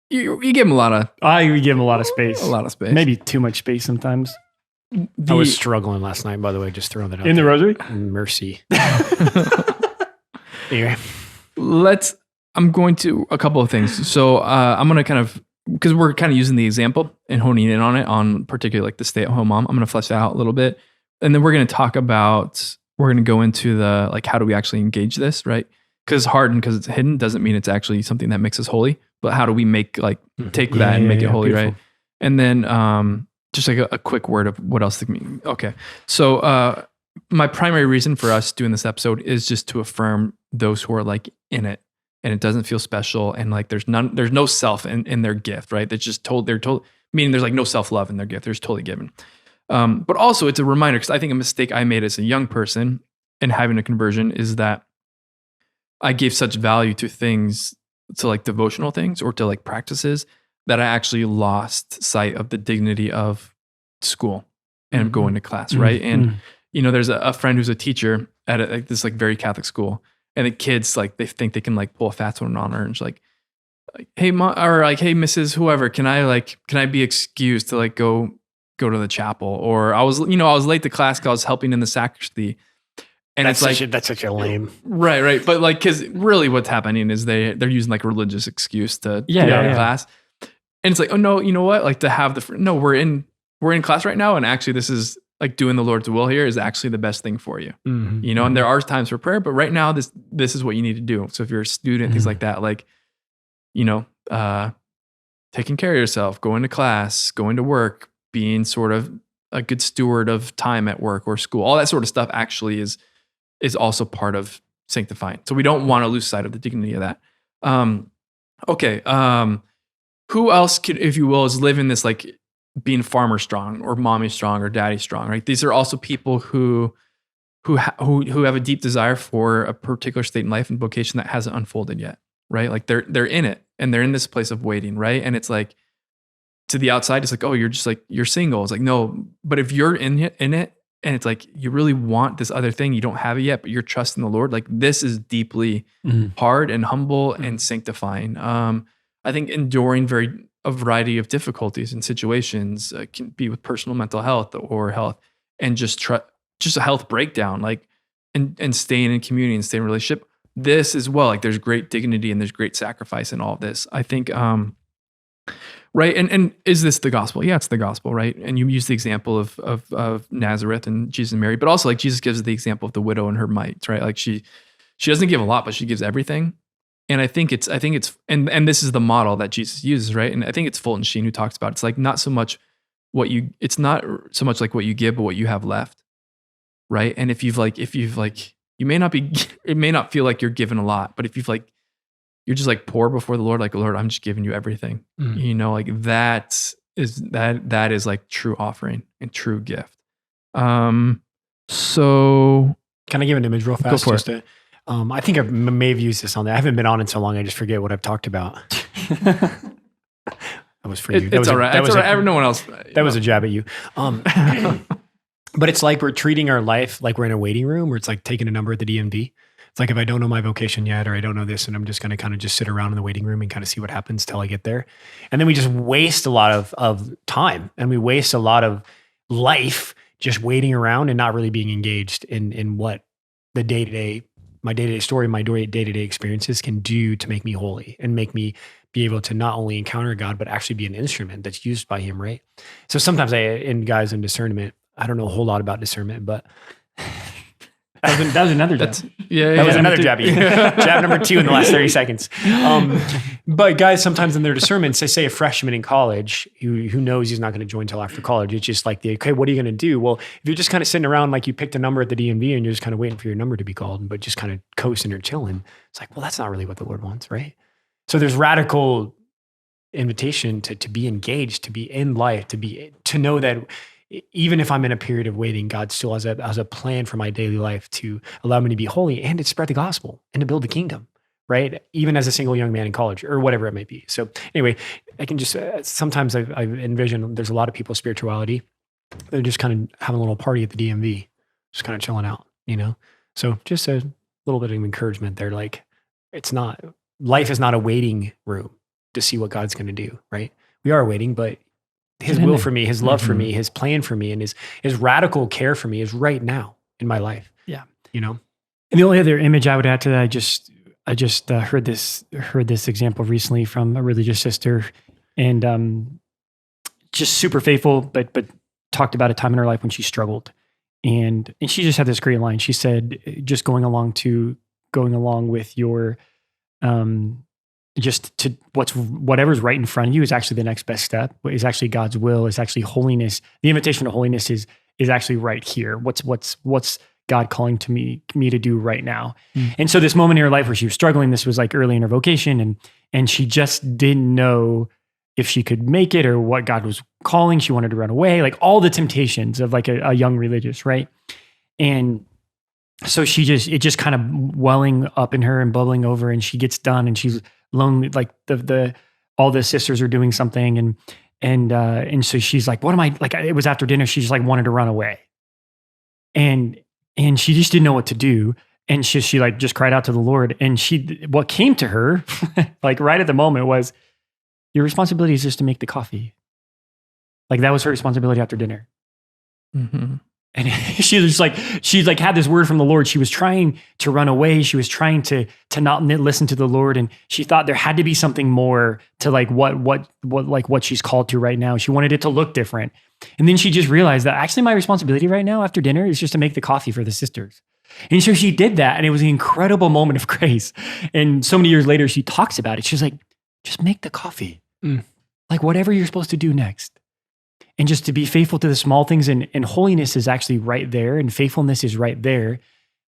[SPEAKER 2] You give them a lot of.
[SPEAKER 4] We give them a lot of space.
[SPEAKER 2] A lot of space.
[SPEAKER 4] Maybe too much space sometimes.
[SPEAKER 1] I was struggling last night, by the way, just throwing that out
[SPEAKER 4] in the rosary.
[SPEAKER 1] Mercy. Anyway,
[SPEAKER 2] I'm going to a couple of things. So I'm going to kind of, because we're kind of using the example and honing in on it, on particularly like the stay-at-home mom. I'm going to flesh that out a little bit, and then we're going to go into the how do we actually engage this, right? Because hardened, because it's hidden, doesn't mean it's actually something that makes us holy. But how do we make take that and make it holy, beautiful. Right? And then just a quick word of what else to mean. Okay, so my primary reason for us doing this episode is just to affirm those who are in it, and it doesn't feel special, and there's no self in their gift, right? They're told, meaning there's no self-love in their gift. There's totally given. But also it's a reminder, because I think a mistake I made as a young person in having a conversion is that I gave such value to things, to devotional things or to practices, that I actually lost sight of the dignity of school and going to class, right? And you know, there's a friend who's a teacher at this very Catholic school, and the kids they think they can pull a fast one on her, and she's like, "Hey, mom," or hey, Mrs. Whoever, can I be excused to go to the chapel? Or I was late to class because I was helping in the sacristy, and that's
[SPEAKER 1] such a lame,
[SPEAKER 2] right. But because really what's happening is they're using religious excuse to get out of class, and it's oh no, you know what? To have we're in class right now, and actually this is. Doing the Lord's will here is actually the best thing for you, you know. And there are times for prayer, but right now this is what you need to do. So if you're a student, things like that, taking care of yourself, going to class, going to work, being sort of a good steward of time at work or school, all that sort of stuff actually is also part of sanctifying. So we don't want to lose sight of the dignity of that. Okay. who else could, if you will, is living this like being farmer strong or mommy strong or daddy strong, right? These are also people who have a deep desire for a particular state in life and vocation that hasn't unfolded yet, right? Like they're in it and they're in this place of waiting, right? And it's like, to the outside, it's like, oh, you're just like, you're single. It's like, no, but if you're in it, and it's like, you really want this other thing, you don't have it yet, but you're trusting the Lord. Like this is deeply hard and humble and sanctifying. I think enduring a variety of difficulties and situations can be with personal mental health or health and just a health breakdown, like, and staying in community and staying in relationship. This as well, like there's great dignity and there's great sacrifice in all of this. I think, right. And is this the gospel? Yeah, it's the gospel, right? And you use the example of Nazareth and Jesus and Mary, but also like Jesus gives the example of the widow and her mites, right? Like she doesn't give a lot, but she gives everything. And I think it's, and this is the model that Jesus uses, right? And I think it's Fulton Sheen who talks about it. It's like not so much it's not so much like what you give, but what you have left, right? And if you've you may not be, it may not feel like you're given a lot, but if you're just like poor before the Lord, like, Lord, I'm just giving you everything. You know, like that is like true offering and true gift. So
[SPEAKER 1] can I give an image real fast?
[SPEAKER 2] Go for it.
[SPEAKER 1] I think I may have used this on there. I haven't been on it so long. I just forget what I've talked about. That was for you.
[SPEAKER 2] It's all right. It's all right. No one else.
[SPEAKER 1] That was a jab at you. But it's like we're treating our life like we're in a waiting room, where it's like taking a number at the DMV. It's like if I don't know my vocation yet, or I don't know this, and I'm just going to kind of just sit around in the waiting room and kind of see what happens till I get there. And then we just waste a lot of time, and we waste a lot of life just waiting around and not really being engaged in what the my day-to-day story, my day-to-day experiences can do to make me holy and make me be able to not only encounter God, but actually be an instrument that's used by him, right? So sometimes in discernment, I don't know a whole lot about discernment, but
[SPEAKER 4] that was another jab.
[SPEAKER 1] That was another jab. Jab number 2 in the last 30 seconds. But guys, sometimes in their discernment, say a freshman in college who knows he's not going to join until after college. It's just like okay, what are you going to do? Well, if you're just kind of sitting around, like you picked a number at the DMV and you're just kind of waiting for your number to be called, but just kind of coasting or chilling, it's like, well, that's not really what the Lord wants, right? So there's radical invitation to be engaged, to be in life, to know that even if I'm in a period of waiting, God still has a plan for my daily life to allow me to be holy and to spread the gospel and to build the kingdom, right? Even as a single young man in college or whatever it may be. So anyway, I can just, sometimes I envision there's a lot of people with spirituality. They're just kind of having a little party at the DMV, just kind of chilling out, you know? So just a little bit of encouragement there. Like life is not a waiting room to see what God's going to do, right? We are waiting, but his will for me, his love for me, his plan for me, and his radical care for me is right now in my life.
[SPEAKER 4] Yeah.
[SPEAKER 1] You know?
[SPEAKER 4] And the only other image I would add to that, I just heard this example recently from a religious sister, and just super faithful, but talked about a time in her life when she struggled. And she just had this great line. She said, just going along with your, just to whatever's right in front of you is actually the next best step, is actually God's will, is actually holiness. The invitation to holiness is actually right here. What's God calling to me to do right now? And so this moment in her life where she was struggling, this was like early in her vocation, and she just didn't know if she could make it or what God was calling. She wanted to run away, like all the temptations of like a young religious, right? And so it just kind of welling up in her and bubbling over, and she gets done and she's lonely, like all the sisters are doing something, and so she's like, what am I, like, it was after dinner, she just like wanted to run away. And she just didn't know what to do. And she like just cried out to the Lord. And what came to her, like right at the moment, was, your responsibility is just to make the coffee. Like that was her responsibility after dinner.
[SPEAKER 2] Mm-hmm.
[SPEAKER 4] And she's like had this word from the Lord. She was trying to run away. She was trying to not listen to the Lord. And she thought there had to be something more to like what she's called to right now. She wanted it to look different. And then she just realized that actually my responsibility right now after dinner is just to make the coffee for the sisters. And so she did that. And it was an incredible moment of grace. And so many years later, she talks about it. She's like, just make the coffee. Like whatever you're supposed to do next. And just to be faithful to the small things, and holiness is actually right there, and faithfulness is right there,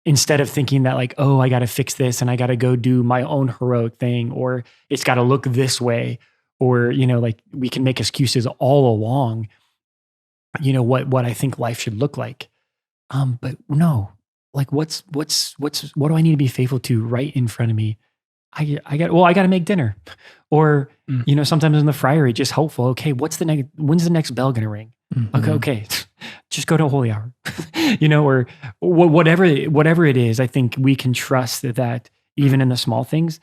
[SPEAKER 4] instead of thinking that like, oh, I got to fix this and I got to go do my own heroic thing, or it's got to look this way, or, like we can make excuses all along, what I think life should look like. But no, like what do I need to be faithful to right in front of me? I got to make dinner, or, sometimes in the friary, just helpful. Okay. When's the next bell going to ring?
[SPEAKER 2] Mm-hmm.
[SPEAKER 4] Okay. Just go to a holy hour, or whatever it is. I think we can trust that even in the small things,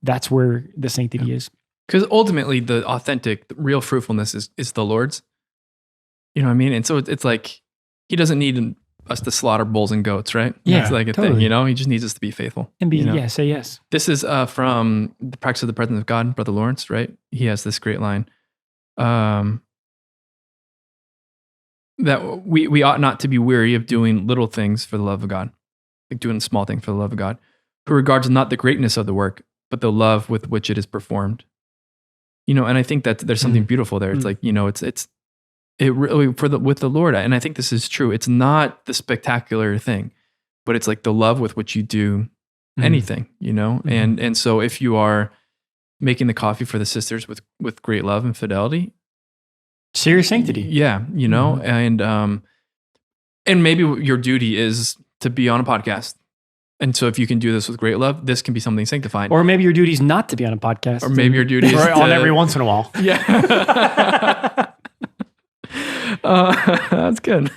[SPEAKER 4] that's where the sanctity is.
[SPEAKER 2] Because ultimately the real fruitfulness is the Lord's. You know what I mean? And so it's like, he doesn't need us to slaughter bulls and goats, right?
[SPEAKER 4] Yeah,
[SPEAKER 2] it's like a
[SPEAKER 4] totally.
[SPEAKER 2] thing, he just needs us to be faithful.
[SPEAKER 4] And say yes.
[SPEAKER 2] This is from The Practice of the Presence of God, Brother Lawrence, right? He has this great line, that we ought not to be weary of doing little things for the love of God, like doing small things for the love of God, who regards not the greatness of the work, but the love with which it is performed. And I think that there's something beautiful there. It's like, it really with the Lord. And I think this is true. It's not the spectacular thing, but it's like the love with which you do anything, and so if you are making the coffee for the sisters with great love and fidelity,
[SPEAKER 4] serious sanctity.
[SPEAKER 2] Yeah. And maybe your duty is to be on a podcast. And so if you can do this with great love, this can be something sanctifying.
[SPEAKER 4] Or maybe your duty is not to be on a podcast.
[SPEAKER 2] Or maybe your duty is
[SPEAKER 1] on every once in a while.
[SPEAKER 2] Yeah. That's good.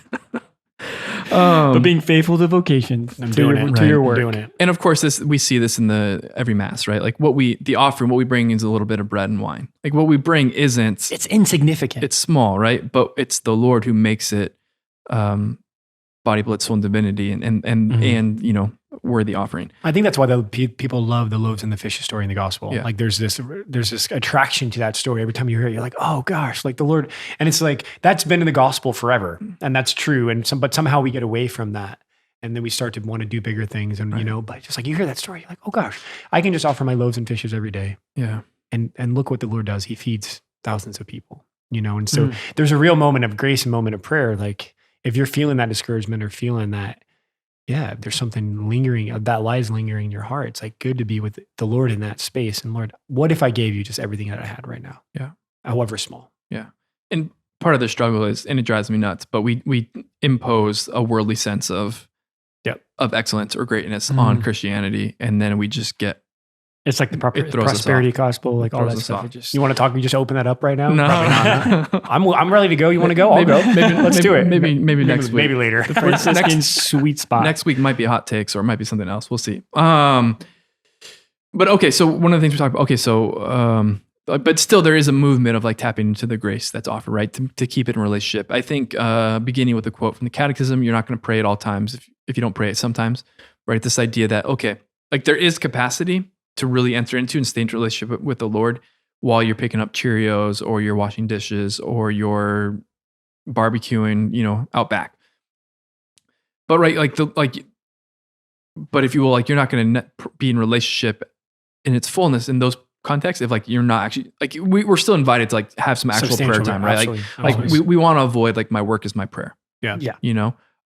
[SPEAKER 4] But being faithful to vocations, to your work.
[SPEAKER 1] Doing it.
[SPEAKER 2] And of course, we see this in every mass, right? Like the offering, what we bring is a little bit of bread and wine. Like what we bring
[SPEAKER 4] it's insignificant.
[SPEAKER 2] It's small, right? But it's the Lord who makes it body, blood, soul, and divinity, and worthy offering.
[SPEAKER 1] I think that's why people love the loaves and the fishes story in the gospel.
[SPEAKER 2] Yeah.
[SPEAKER 1] Like there's this attraction to that story. Every time you hear it, you're like, oh gosh, like the Lord. And it's like, that's been in the gospel forever. And that's true. But somehow we get away from that. And then we start to want to do bigger things. And, but just like you hear that story, you're like, oh gosh, I can just offer my loaves and fishes every day.
[SPEAKER 2] Yeah.
[SPEAKER 1] And look what the Lord does. He feeds thousands of people, and so there's a real moment of grace and moment of prayer. Like if you're feeling that discouragement or feeling that, there's something lingering, that lies lingering in your heart. It's like good to be with the Lord in that space. And Lord, what if I gave you just everything that I had right now?
[SPEAKER 2] Yeah.
[SPEAKER 1] However small.
[SPEAKER 2] Yeah. And part of the struggle is, and it drives me nuts, but we impose a worldly sense of excellence or greatness on Christianity. And then we just get,
[SPEAKER 4] it's like the prosperity gospel, like all that stuff.
[SPEAKER 1] You want to talk? You just open that up right now?
[SPEAKER 2] No.
[SPEAKER 1] I'm ready to go. You want to go? I'll go. Let's do it.
[SPEAKER 2] Maybe next week.
[SPEAKER 1] Maybe later.
[SPEAKER 4] The Franciscan sweet spot.
[SPEAKER 2] Next week might be hot takes, or it might be something else. We'll see. But okay, so one of the things we talked about. Okay, so but still, there is a movement of like tapping into the grace that's offered, right? To keep it in relationship. I think beginning with a quote from the Catechism, you're not going to pray at all times if you don't pray it sometimes, right? This idea that like there is capacity to really enter into and stay in relationship with the Lord while you're picking up Cheerios or you're washing dishes or you're barbecuing, out back. But right, but if you will, like you're not going to be in relationship in its fullness in those contexts if like you're not actually like we're still invited to like have some actual prayer time, right? Absolutely. Like we want to avoid like my work is my prayer.
[SPEAKER 1] Yeah.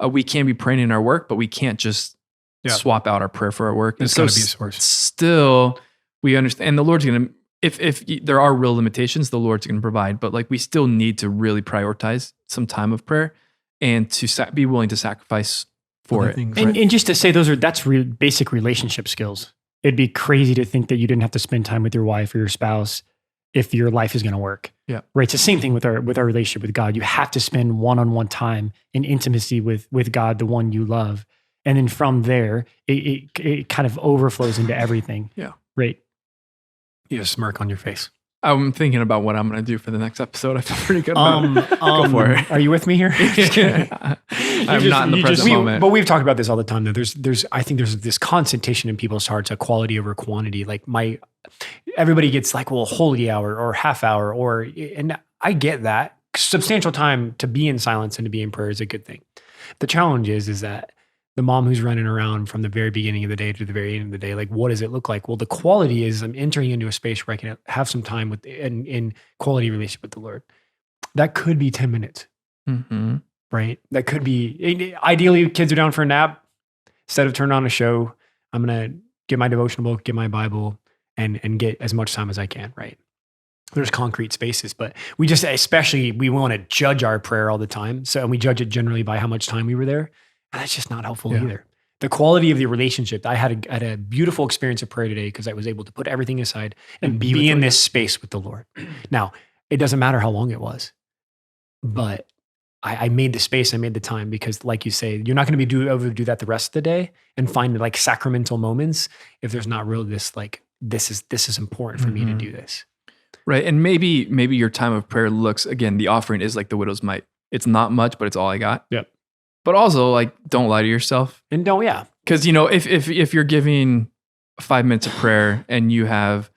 [SPEAKER 2] We can be praying in our work, but we can't just swap out our prayer for our work.
[SPEAKER 1] It's got to be a source.
[SPEAKER 2] Still, we understand, and the Lord's going to, if there are real limitations, the Lord's going to provide, but like we still need to really prioritize some time of prayer and to be willing to sacrifice for it.
[SPEAKER 4] Things, and just to say that's basic relationship skills. It'd be crazy to think that you didn't have to spend time with your wife or your spouse if your life is going to work.
[SPEAKER 2] Yeah.
[SPEAKER 4] Right. It's the same thing with our relationship with God. You have to spend one-on-one time in intimacy with God, the one you love. And then from there, it kind of overflows into everything.
[SPEAKER 2] Yeah.
[SPEAKER 4] Right.
[SPEAKER 1] You have a smirk on your face.
[SPEAKER 2] I'm thinking about what I'm going to do for the next episode. I feel pretty good about it. Go for it.
[SPEAKER 1] Are you with me here?
[SPEAKER 2] I'm not in the present moment.
[SPEAKER 1] But we've talked about this all the time. That I think there's this constant tension in people's hearts, a quality over quantity. Like everybody gets like, well, holy hour or half hour, and I get that. Substantial time to be in silence and to be in prayer is a good thing. The challenge is that the mom who's running around from the very beginning of the day to the very end of the day, like what does it look like? Well, the quality is I'm entering into a space where I can have some time in quality relationship with the Lord. That could be 10 minutes, right? That could be, ideally kids are down for a nap. Instead of turning on a show, I'm going to get my devotional book, get my Bible and get as much time as I can, right? there's concrete spaces, but we just, especially, we want to judge our prayer all the time. So, and we judge it generally by how much time we were there. And that's just not helpful either. The quality of the relationship, I had a beautiful experience of prayer today because I was able to put everything aside and be in this space with the Lord. Now, it doesn't matter how long it was, but I made the space, I made the time, because like you say, you're not going to be able to do that the rest of the day and find like sacramental moments if there's not real this is important for me to do this.
[SPEAKER 2] Right. And maybe your time of prayer looks, again, the offering is like the widow's mite. It's not much, but it's all I got.
[SPEAKER 1] Yep.
[SPEAKER 2] But also, like, don't lie to yourself.
[SPEAKER 1] And don't,
[SPEAKER 2] Because, if you're giving 5 minutes of prayer and you have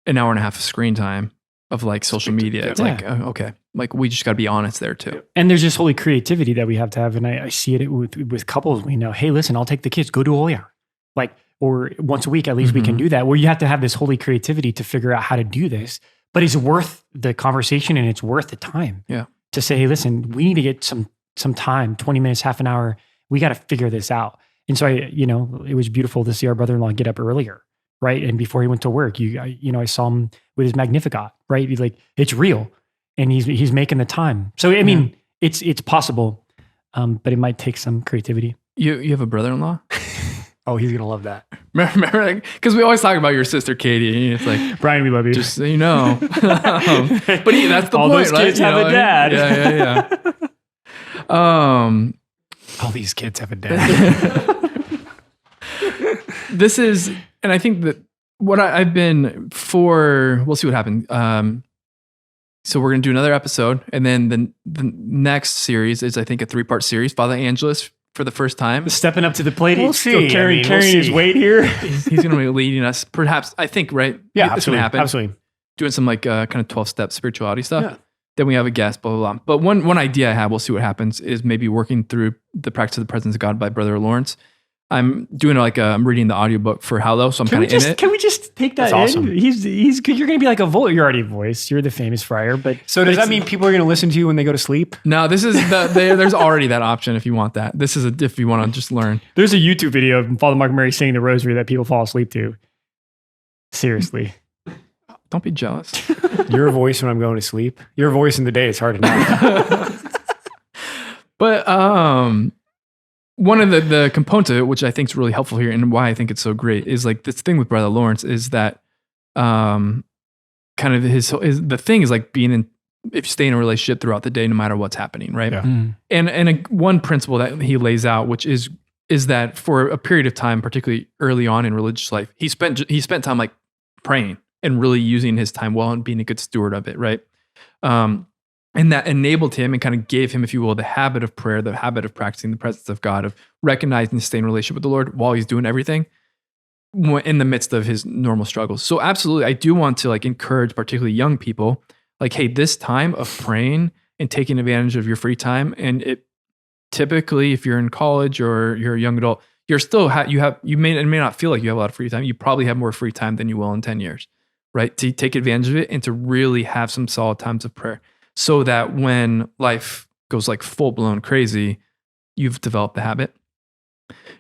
[SPEAKER 2] an hour and a half of screen time of like social media, it's like, okay, like we just got to be honest there too.
[SPEAKER 4] And there's this holy creativity that we have to have. And I see it with couples. We know, hey, listen, I'll take the kids, go do holy hour. Like, or once a week, at least we can do that, where you have to have this holy creativity to figure out how to do this, but it's worth the conversation and it's worth the time to say, hey, listen, we need to get some time, 20 minutes, half an hour. We got to figure this out. And so it was beautiful to see our brother-in-law get up earlier, right? And before he went to work, I saw him with his Magnificat, right? He's like, it's real. And he's making the time. So, I mean, it's possible, but it might take some creativity.
[SPEAKER 2] You have a brother-in-law?
[SPEAKER 1] Oh, he's going to love that.
[SPEAKER 2] Remember, because we always talk about your sister, Katie. And it's like,
[SPEAKER 4] Brian, we love you.
[SPEAKER 2] Just so you know. But that's the
[SPEAKER 4] all
[SPEAKER 2] point,
[SPEAKER 4] those
[SPEAKER 2] right?
[SPEAKER 4] kids have a dad.
[SPEAKER 2] Yeah.
[SPEAKER 1] All these kids have a dad.
[SPEAKER 2] This is, and I think that what I've been for, we'll see what happens. So we're going to do another episode. And then the next series is, I think, a 3-part series, Father Angelus, for the first time.
[SPEAKER 4] Stepping up to the plate.
[SPEAKER 1] We'll see.
[SPEAKER 4] Carrying his weight here.
[SPEAKER 2] He's going to be leading us, perhaps, I think, right?
[SPEAKER 1] Yeah,
[SPEAKER 2] this is going to happen.
[SPEAKER 1] Absolutely.
[SPEAKER 2] Doing some like kind of 12-step spirituality stuff.
[SPEAKER 1] Yeah.
[SPEAKER 2] Then we have a guest, blah, blah, blah. But one idea I have, we'll see what happens, is maybe working through the Practice of the Presence of God by Brother Lawrence. I'm doing I'm reading the audiobook for Hallow, so I'm kind of in it.
[SPEAKER 4] Can we just take that
[SPEAKER 1] That's
[SPEAKER 4] in?
[SPEAKER 1] awesome.
[SPEAKER 4] You're going to be like a voice. You're already a voice. You're the famous friar. But
[SPEAKER 1] So does that mean people are going to listen to you when they go to sleep?
[SPEAKER 2] No, this is there's already that option if you want that. This is if you want to just learn.
[SPEAKER 4] there's a YouTube video of Father Mark Mary saying the rosary that people fall asleep to. Seriously.
[SPEAKER 2] Don't be jealous.
[SPEAKER 1] Your voice when I'm going to sleep. Your voice in the day is hard enough.
[SPEAKER 2] But one of the components of it, which I think is really helpful here and why I think it's so great, is like this thing with Brother Lawrence is that kind of the thing is like being in, if you stay in a relationship throughout the day, no matter what's happening, right?
[SPEAKER 1] Yeah.
[SPEAKER 2] And one principle that he lays out, which is that for a period of time, particularly early on in religious life, he spent time like praying and really using his time well and being a good steward of it, right? And that enabled him and kind of gave him, if you will, the habit of prayer, the habit of practicing the presence of God, of recognizing the staying relationship with the Lord while he's doing everything in the midst of his normal struggles. So absolutely, I do want to like encourage particularly young people, like, hey, this time of praying and taking advantage of your free time. And it typically, if you're in college or you're a young adult, you're still, you may not feel like you have a lot of free time. You probably have more free time than you will in 10 years, right? To take advantage of it and to really have some solid times of prayer, so that when life goes like full blown crazy, you've developed the habit.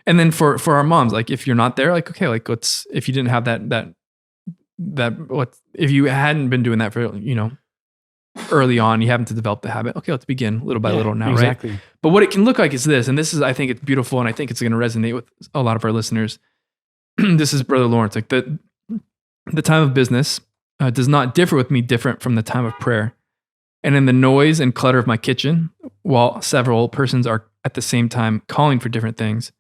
[SPEAKER 2] And then for our moms, like if you're not there, like, okay, like if you didn't have if you hadn't been doing that for, early on, you haven't to develop the habit. Okay, let's begin little by little now,
[SPEAKER 4] exactly.
[SPEAKER 2] right? But what it can look like is this, and this is, I think it's beautiful, and I think it's going to resonate with a lot of our listeners. This is Brother Lawrence, like the time of business does not differ with me different from the time of prayer. And in the noise and clutter of my kitchen, while several persons are at the same time calling for different things,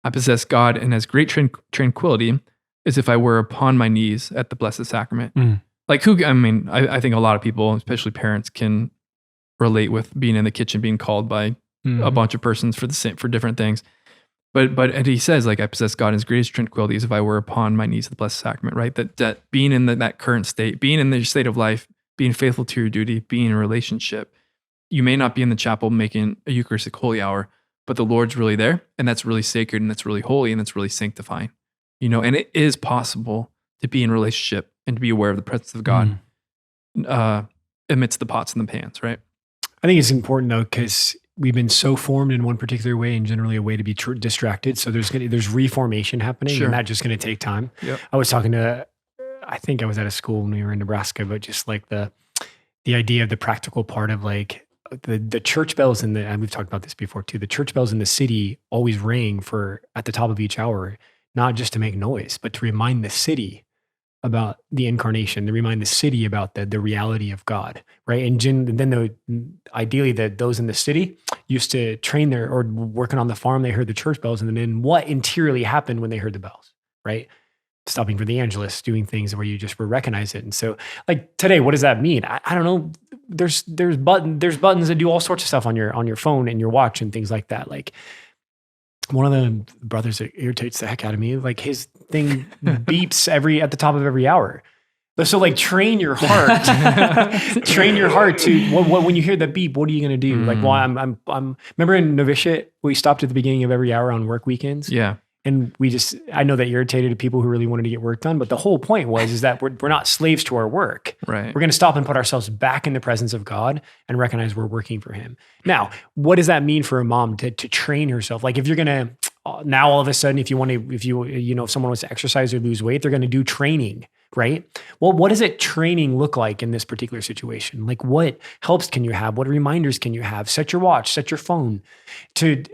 [SPEAKER 2] I possess God and has great tranquility as if I were upon my knees at the Blessed Sacrament. Like I think a lot of people, especially parents, can relate with being in the kitchen, being called by a bunch of persons for different things. But he says, like, I possess God in his greatest tranquility as if I were upon my knees at the Blessed Sacrament, right? That being in that current state, being in the state of life, being faithful to your duty, being in a relationship. You may not be in the chapel making a Eucharistic holy hour, but the Lord's really there, and that's really sacred, and that's really holy, and that's really sanctifying. And it is possible to be in relationship and to be aware of the presence of God amidst the pots and the pans, right?
[SPEAKER 1] I think it's important though, because we've been so formed in one particular way and generally a way to be distracted. So there's reformation happening, and that's just going to take time.
[SPEAKER 2] Yep.
[SPEAKER 1] I was talking to I think I was at a school when we were in Nebraska, but just like the idea of the practical part of like the church bells and we've talked about this before too, the church bells in the city always rang for at the top of each hour, not just to make noise, but to remind the city about the incarnation, to remind the city about the reality of God, right? And then ideally those in the city used to train or working on the farm, they heard the church bells, and then what interiorly happened when they heard the bells, right? Stopping for the Angelus, doing things where you just recognize it. And so like today, what does that mean? I don't know. There's buttons that do all sorts of stuff on your phone and your watch and things like that. Like one of the brothers that irritates the heck out of me, like his thing beeps at the top of every hour. So like train your heart to when you hear the beep, what are you going to do? Like, well, I'm remember in novitiate, we stopped at the beginning of every hour on work weekends.
[SPEAKER 2] Yeah.
[SPEAKER 1] And I know that irritated people who really wanted to get work done, but the whole point is that we're not slaves to our work.
[SPEAKER 2] Right.
[SPEAKER 1] We're going to stop and put ourselves back in the presence of God and recognize we're working for him. Now, what does that mean for a mom to train herself? Like if you're going to, now all of a sudden, if someone wants to exercise or lose weight, they're going to do training, right? Well, what does it training look like in this particular situation? Like what helps can you have? What reminders can you have? Set your watch, set your phone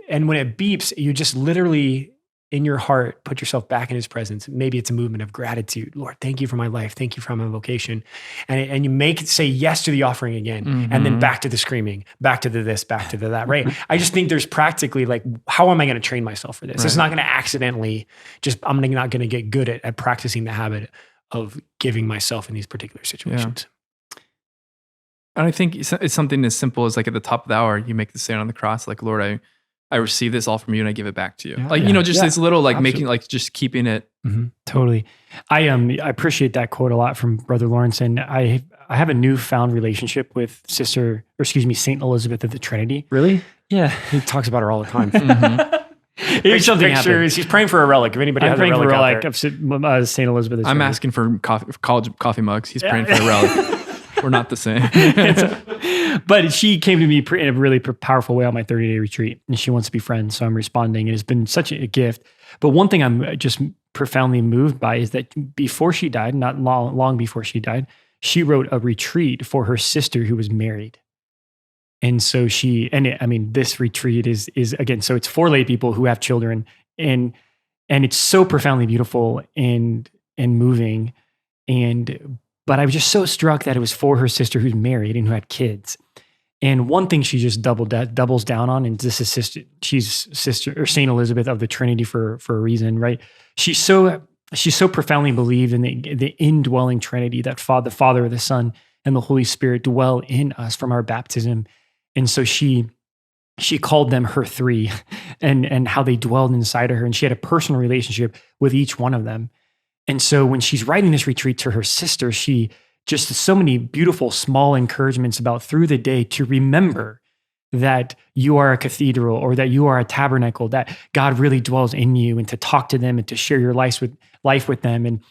[SPEAKER 1] and when it beeps, you just literally in your heart, put yourself back in his presence. Maybe it's a movement of gratitude. Lord, thank you for my life. Thank you for my vocation. And you say yes to the offering again, and then back to the screaming, back to the this, back to the that, right? I just think there's practically like, how am I going to train myself for this? Right. It's not going to accidentally I'm not going to get good at practicing the habit of giving myself in these particular situations.
[SPEAKER 2] Yeah. And I think it's something as simple as like at the top of the hour, you make the stand on the cross, like, Lord, I receive this all from you and I give it back to you. Yeah, this little like making, like just keeping it.
[SPEAKER 4] Mm-hmm. Totally. I appreciate that quote a lot from Brother Lawrence. And I have a newfound relationship with Saint Elizabeth of the Trinity.
[SPEAKER 1] Really?
[SPEAKER 4] Yeah.
[SPEAKER 1] He talks about her all the time.
[SPEAKER 4] Here's something happens.
[SPEAKER 1] He's praying for a relic. If anybody has a relic
[SPEAKER 4] of Saint Elizabeth of the Trinity.
[SPEAKER 2] I'm asking for college coffee mugs. He's praying for a relic. We're not the same.
[SPEAKER 4] But she came to me in a really powerful way on my 30-day retreat, and she wants to be friends. So I'm responding, and it's been such a gift. But one thing I'm just profoundly moved by is that before she died, not long before she died, she wrote a retreat for her sister who was married. And so this retreat is again, so it's for lay people who have children, and it's so profoundly beautiful and moving. But I was just so struck that it was for her sister who's married and who had kids. And one thing she just doubles down on, and this is she's sister or Saint Elizabeth of the Trinity for a reason, right? She's so profoundly believed in the indwelling Trinity, that the Father, the Son, and the Holy Spirit dwell in us from our baptism. And so she called them her three, and how they dwelled inside of her, and she had a personal relationship with each one of them. And so when she's writing this retreat to her sister, she just so many beautiful small encouragements about through the day to remember that you are a cathedral, or that you are a tabernacle, that God really dwells in you, and to talk to them and to share your life with them. And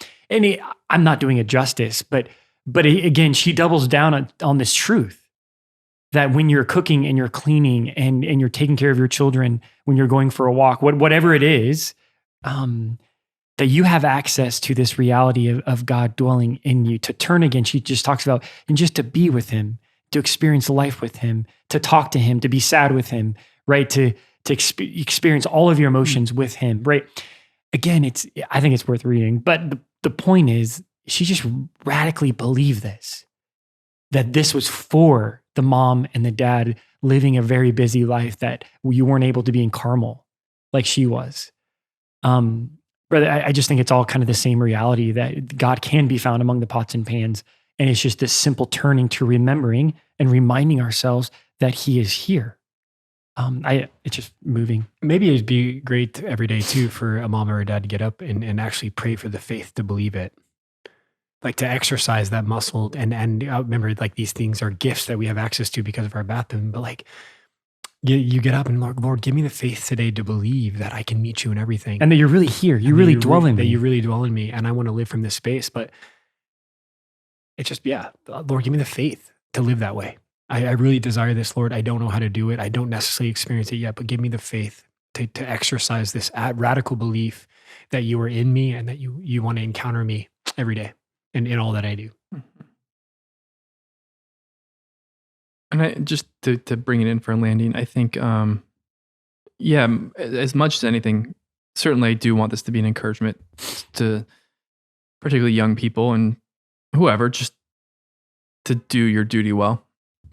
[SPEAKER 4] I'm not doing it justice, but again, she doubles down on this truth that when you're cooking and you're cleaning and you're taking care of your children, when you're going for a walk, whatever it is, that you have access to this reality of God dwelling in you, to turn again. She just talks about, and just to be with him, to experience life with him, to talk to him, to be sad with him, right? To experience all of your emotions with him, right? Again, I think it's worth reading. But the point is, she just radically believed that this was for the mom and the dad living a very busy life, that you weren't able to be in Carmel like she was. Brother, I just think it's all kind of the same reality, that God can be found among the pots and pans. And it's just this simple turning to remembering and reminding ourselves that he is here. It's just moving.
[SPEAKER 1] Maybe it'd be great every day too for a mom or a dad to get up and actually pray for the faith to believe it. Like to exercise that muscle. And remember, like these things are gifts that we have access to because of our baptism. But like, you get up and Lord, give me the faith today to believe that I can meet you in everything.
[SPEAKER 4] And that you're really here. You really dwell in me.
[SPEAKER 1] That you really dwell in me. And I want to live from this space. But it's just, Lord, give me the faith to live that way. I really desire this, Lord. I don't know how to do it. I don't necessarily experience it yet, but give me the faith to exercise this radical belief that you are in me and that you want to encounter me every day. in all that I do.
[SPEAKER 2] And I just to bring it in for a landing, I think, as much as anything, certainly I do want this to be an encouragement to particularly young people and whoever, just to do your duty well,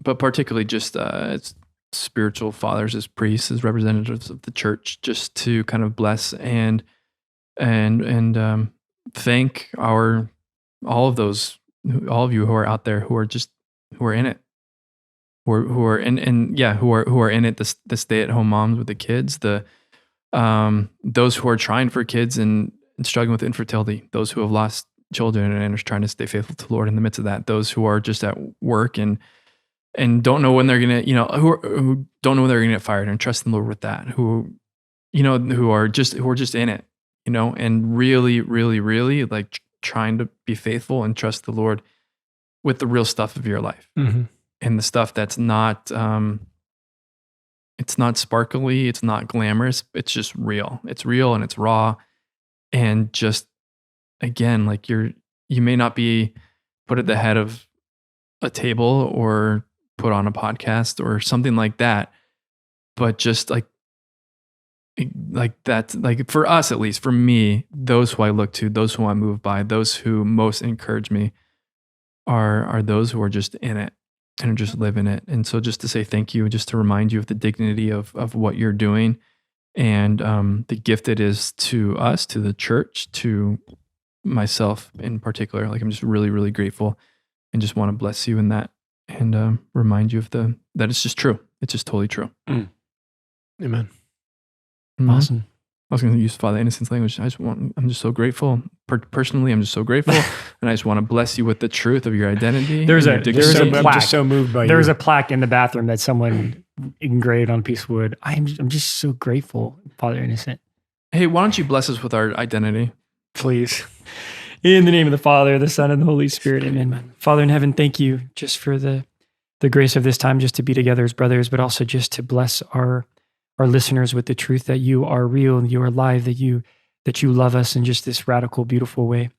[SPEAKER 2] but particularly just as spiritual fathers, as priests, as representatives of the church, just to kind of bless and thank all of you who are out there who are in it. Who are in it, the stay-at-home moms with the kids, those who are trying for kids and struggling with infertility, those who have lost children and are trying to stay faithful to the Lord in the midst of that, those who are just at work and don't know when they're gonna, who don't know when they're gonna get fired, and trust the Lord with that, who are just in it, and really, really, really like trying to be faithful and trust the Lord with the real stuff of your life.
[SPEAKER 1] Mm-hmm.
[SPEAKER 2] And the stuff that's not, it's not sparkly, it's not glamorous, it's just real. It's real and it's raw. And just, again, like you may not be put at the head of a table or put on a podcast or something like that, but just like that, like for us, at least for me, those who I look to, those who I move by, those who most encourage me are those who are just in it and just live in it. And so just to say thank you, just to remind you of the dignity of what you're doing and the gift it is to us, to the church, to myself in particular. Like I'm just really, really grateful and just want to bless you in that and remind you of that it's just true. It's just totally true.
[SPEAKER 1] Mm. Amen.
[SPEAKER 2] Mm-hmm.
[SPEAKER 4] Awesome.
[SPEAKER 2] I was going to use Father Innocent's language. I'm just so grateful. Personally, I'm just so grateful. And I just want to bless you with the truth of your identity.
[SPEAKER 1] I'm just so moved by you.
[SPEAKER 4] There was a plaque in the bathroom that someone engraved on a piece of wood. I'm just so grateful, Father Innocent.
[SPEAKER 2] Hey, why don't you bless us with our identity?
[SPEAKER 1] Please.
[SPEAKER 4] In the name of the Father, the Son, and the Holy Spirit. Amen. Father in heaven, thank you just for the grace of this time just to be together as brothers, but also just to bless our listeners with the truth that you are real and you are alive, that you love us in just this radical, beautiful way.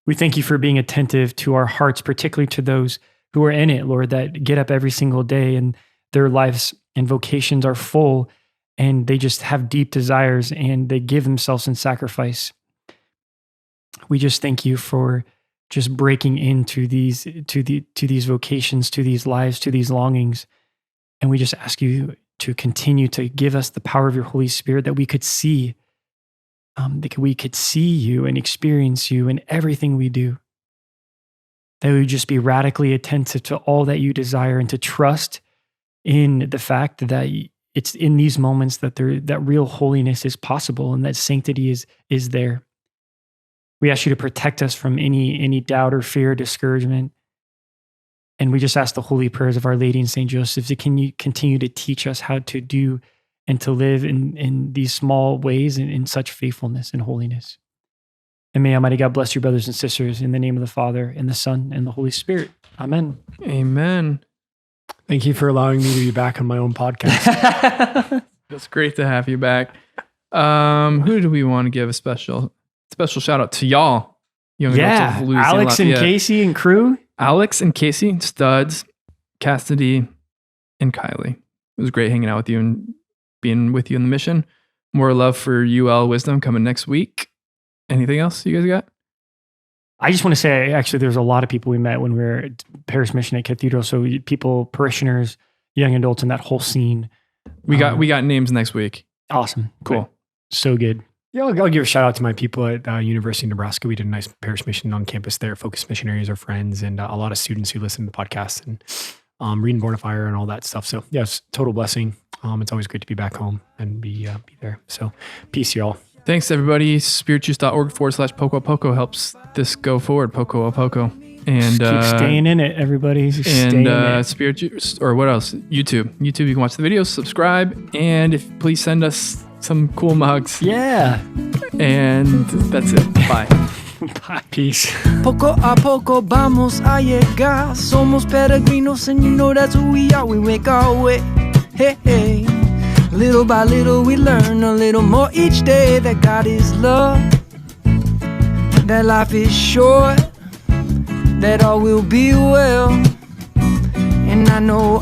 [SPEAKER 4] We thank you for being attentive to our hearts, particularly to those who are in it, Lord, that get up every single day and their lives and vocations are full and they just have deep desires and they give themselves in sacrifice. We just thank you for just breaking into these vocations, to these lives, to these longings. And we just ask you to continue to give us the power of your Holy Spirit that we could see, you and experience you in everything we do. That we would just be radically attentive to all that you desire and to trust in the fact that it's in these moments that real holiness is possible and that sanctity is there. We ask you to protect us from any doubt or fear or discouragement. And we just ask the holy prayers of Our Lady and Saint Joseph to continue to teach us how to do and to live in these small ways and in such faithfulness and holiness. And may Almighty God bless your brothers and sisters in the name of the Father and the Son and the Holy Spirit. Amen.
[SPEAKER 2] Amen.
[SPEAKER 1] Thank you for allowing me to be back on my own podcast.
[SPEAKER 2] It's great to have you back. Who do we want to give a special shout out to y'all?
[SPEAKER 4] Alex and Casey and crew.
[SPEAKER 2] Alex and Casey, studs, Cassidy, and Kylie. It was great hanging out with you and being with you in the mission. More love for UL Wisdom coming next week. Anything else you guys got?
[SPEAKER 4] I just want to say, actually, there's a lot of people we met when we were at Parish Mission at Cathedral. So people, parishioners, young adults, and that whole scene.
[SPEAKER 2] We got names next week.
[SPEAKER 4] Awesome.
[SPEAKER 2] Cool.
[SPEAKER 4] Right. So good.
[SPEAKER 1] Yeah, I'll give a shout out to my people at University of Nebraska. We did a nice parish mission on campus there. Focus missionaries are friends and a lot of students who listen to the podcast and reading Born of Fire and all that stuff. So yeah, it's a total blessing. It's always great to be back home and be there. So peace, y'all.
[SPEAKER 2] Thanks, everybody. spiritjuice.org/Poco helps this go forward. Poco. And
[SPEAKER 4] keep staying in it, everybody.
[SPEAKER 2] Spirit Juice, or what else? YouTube, you can watch the videos, subscribe, and please send us some cool mugs.
[SPEAKER 4] Yeah.
[SPEAKER 2] And that's it. Bye.
[SPEAKER 4] Bye. Peace.
[SPEAKER 3] Poco a poco vamos a llegar. Somos peregrinos and you know that's who we are. We make our way. Hey, hey. Little by little we learn a little more each day that God is love, that life is short, that all will be well. And I know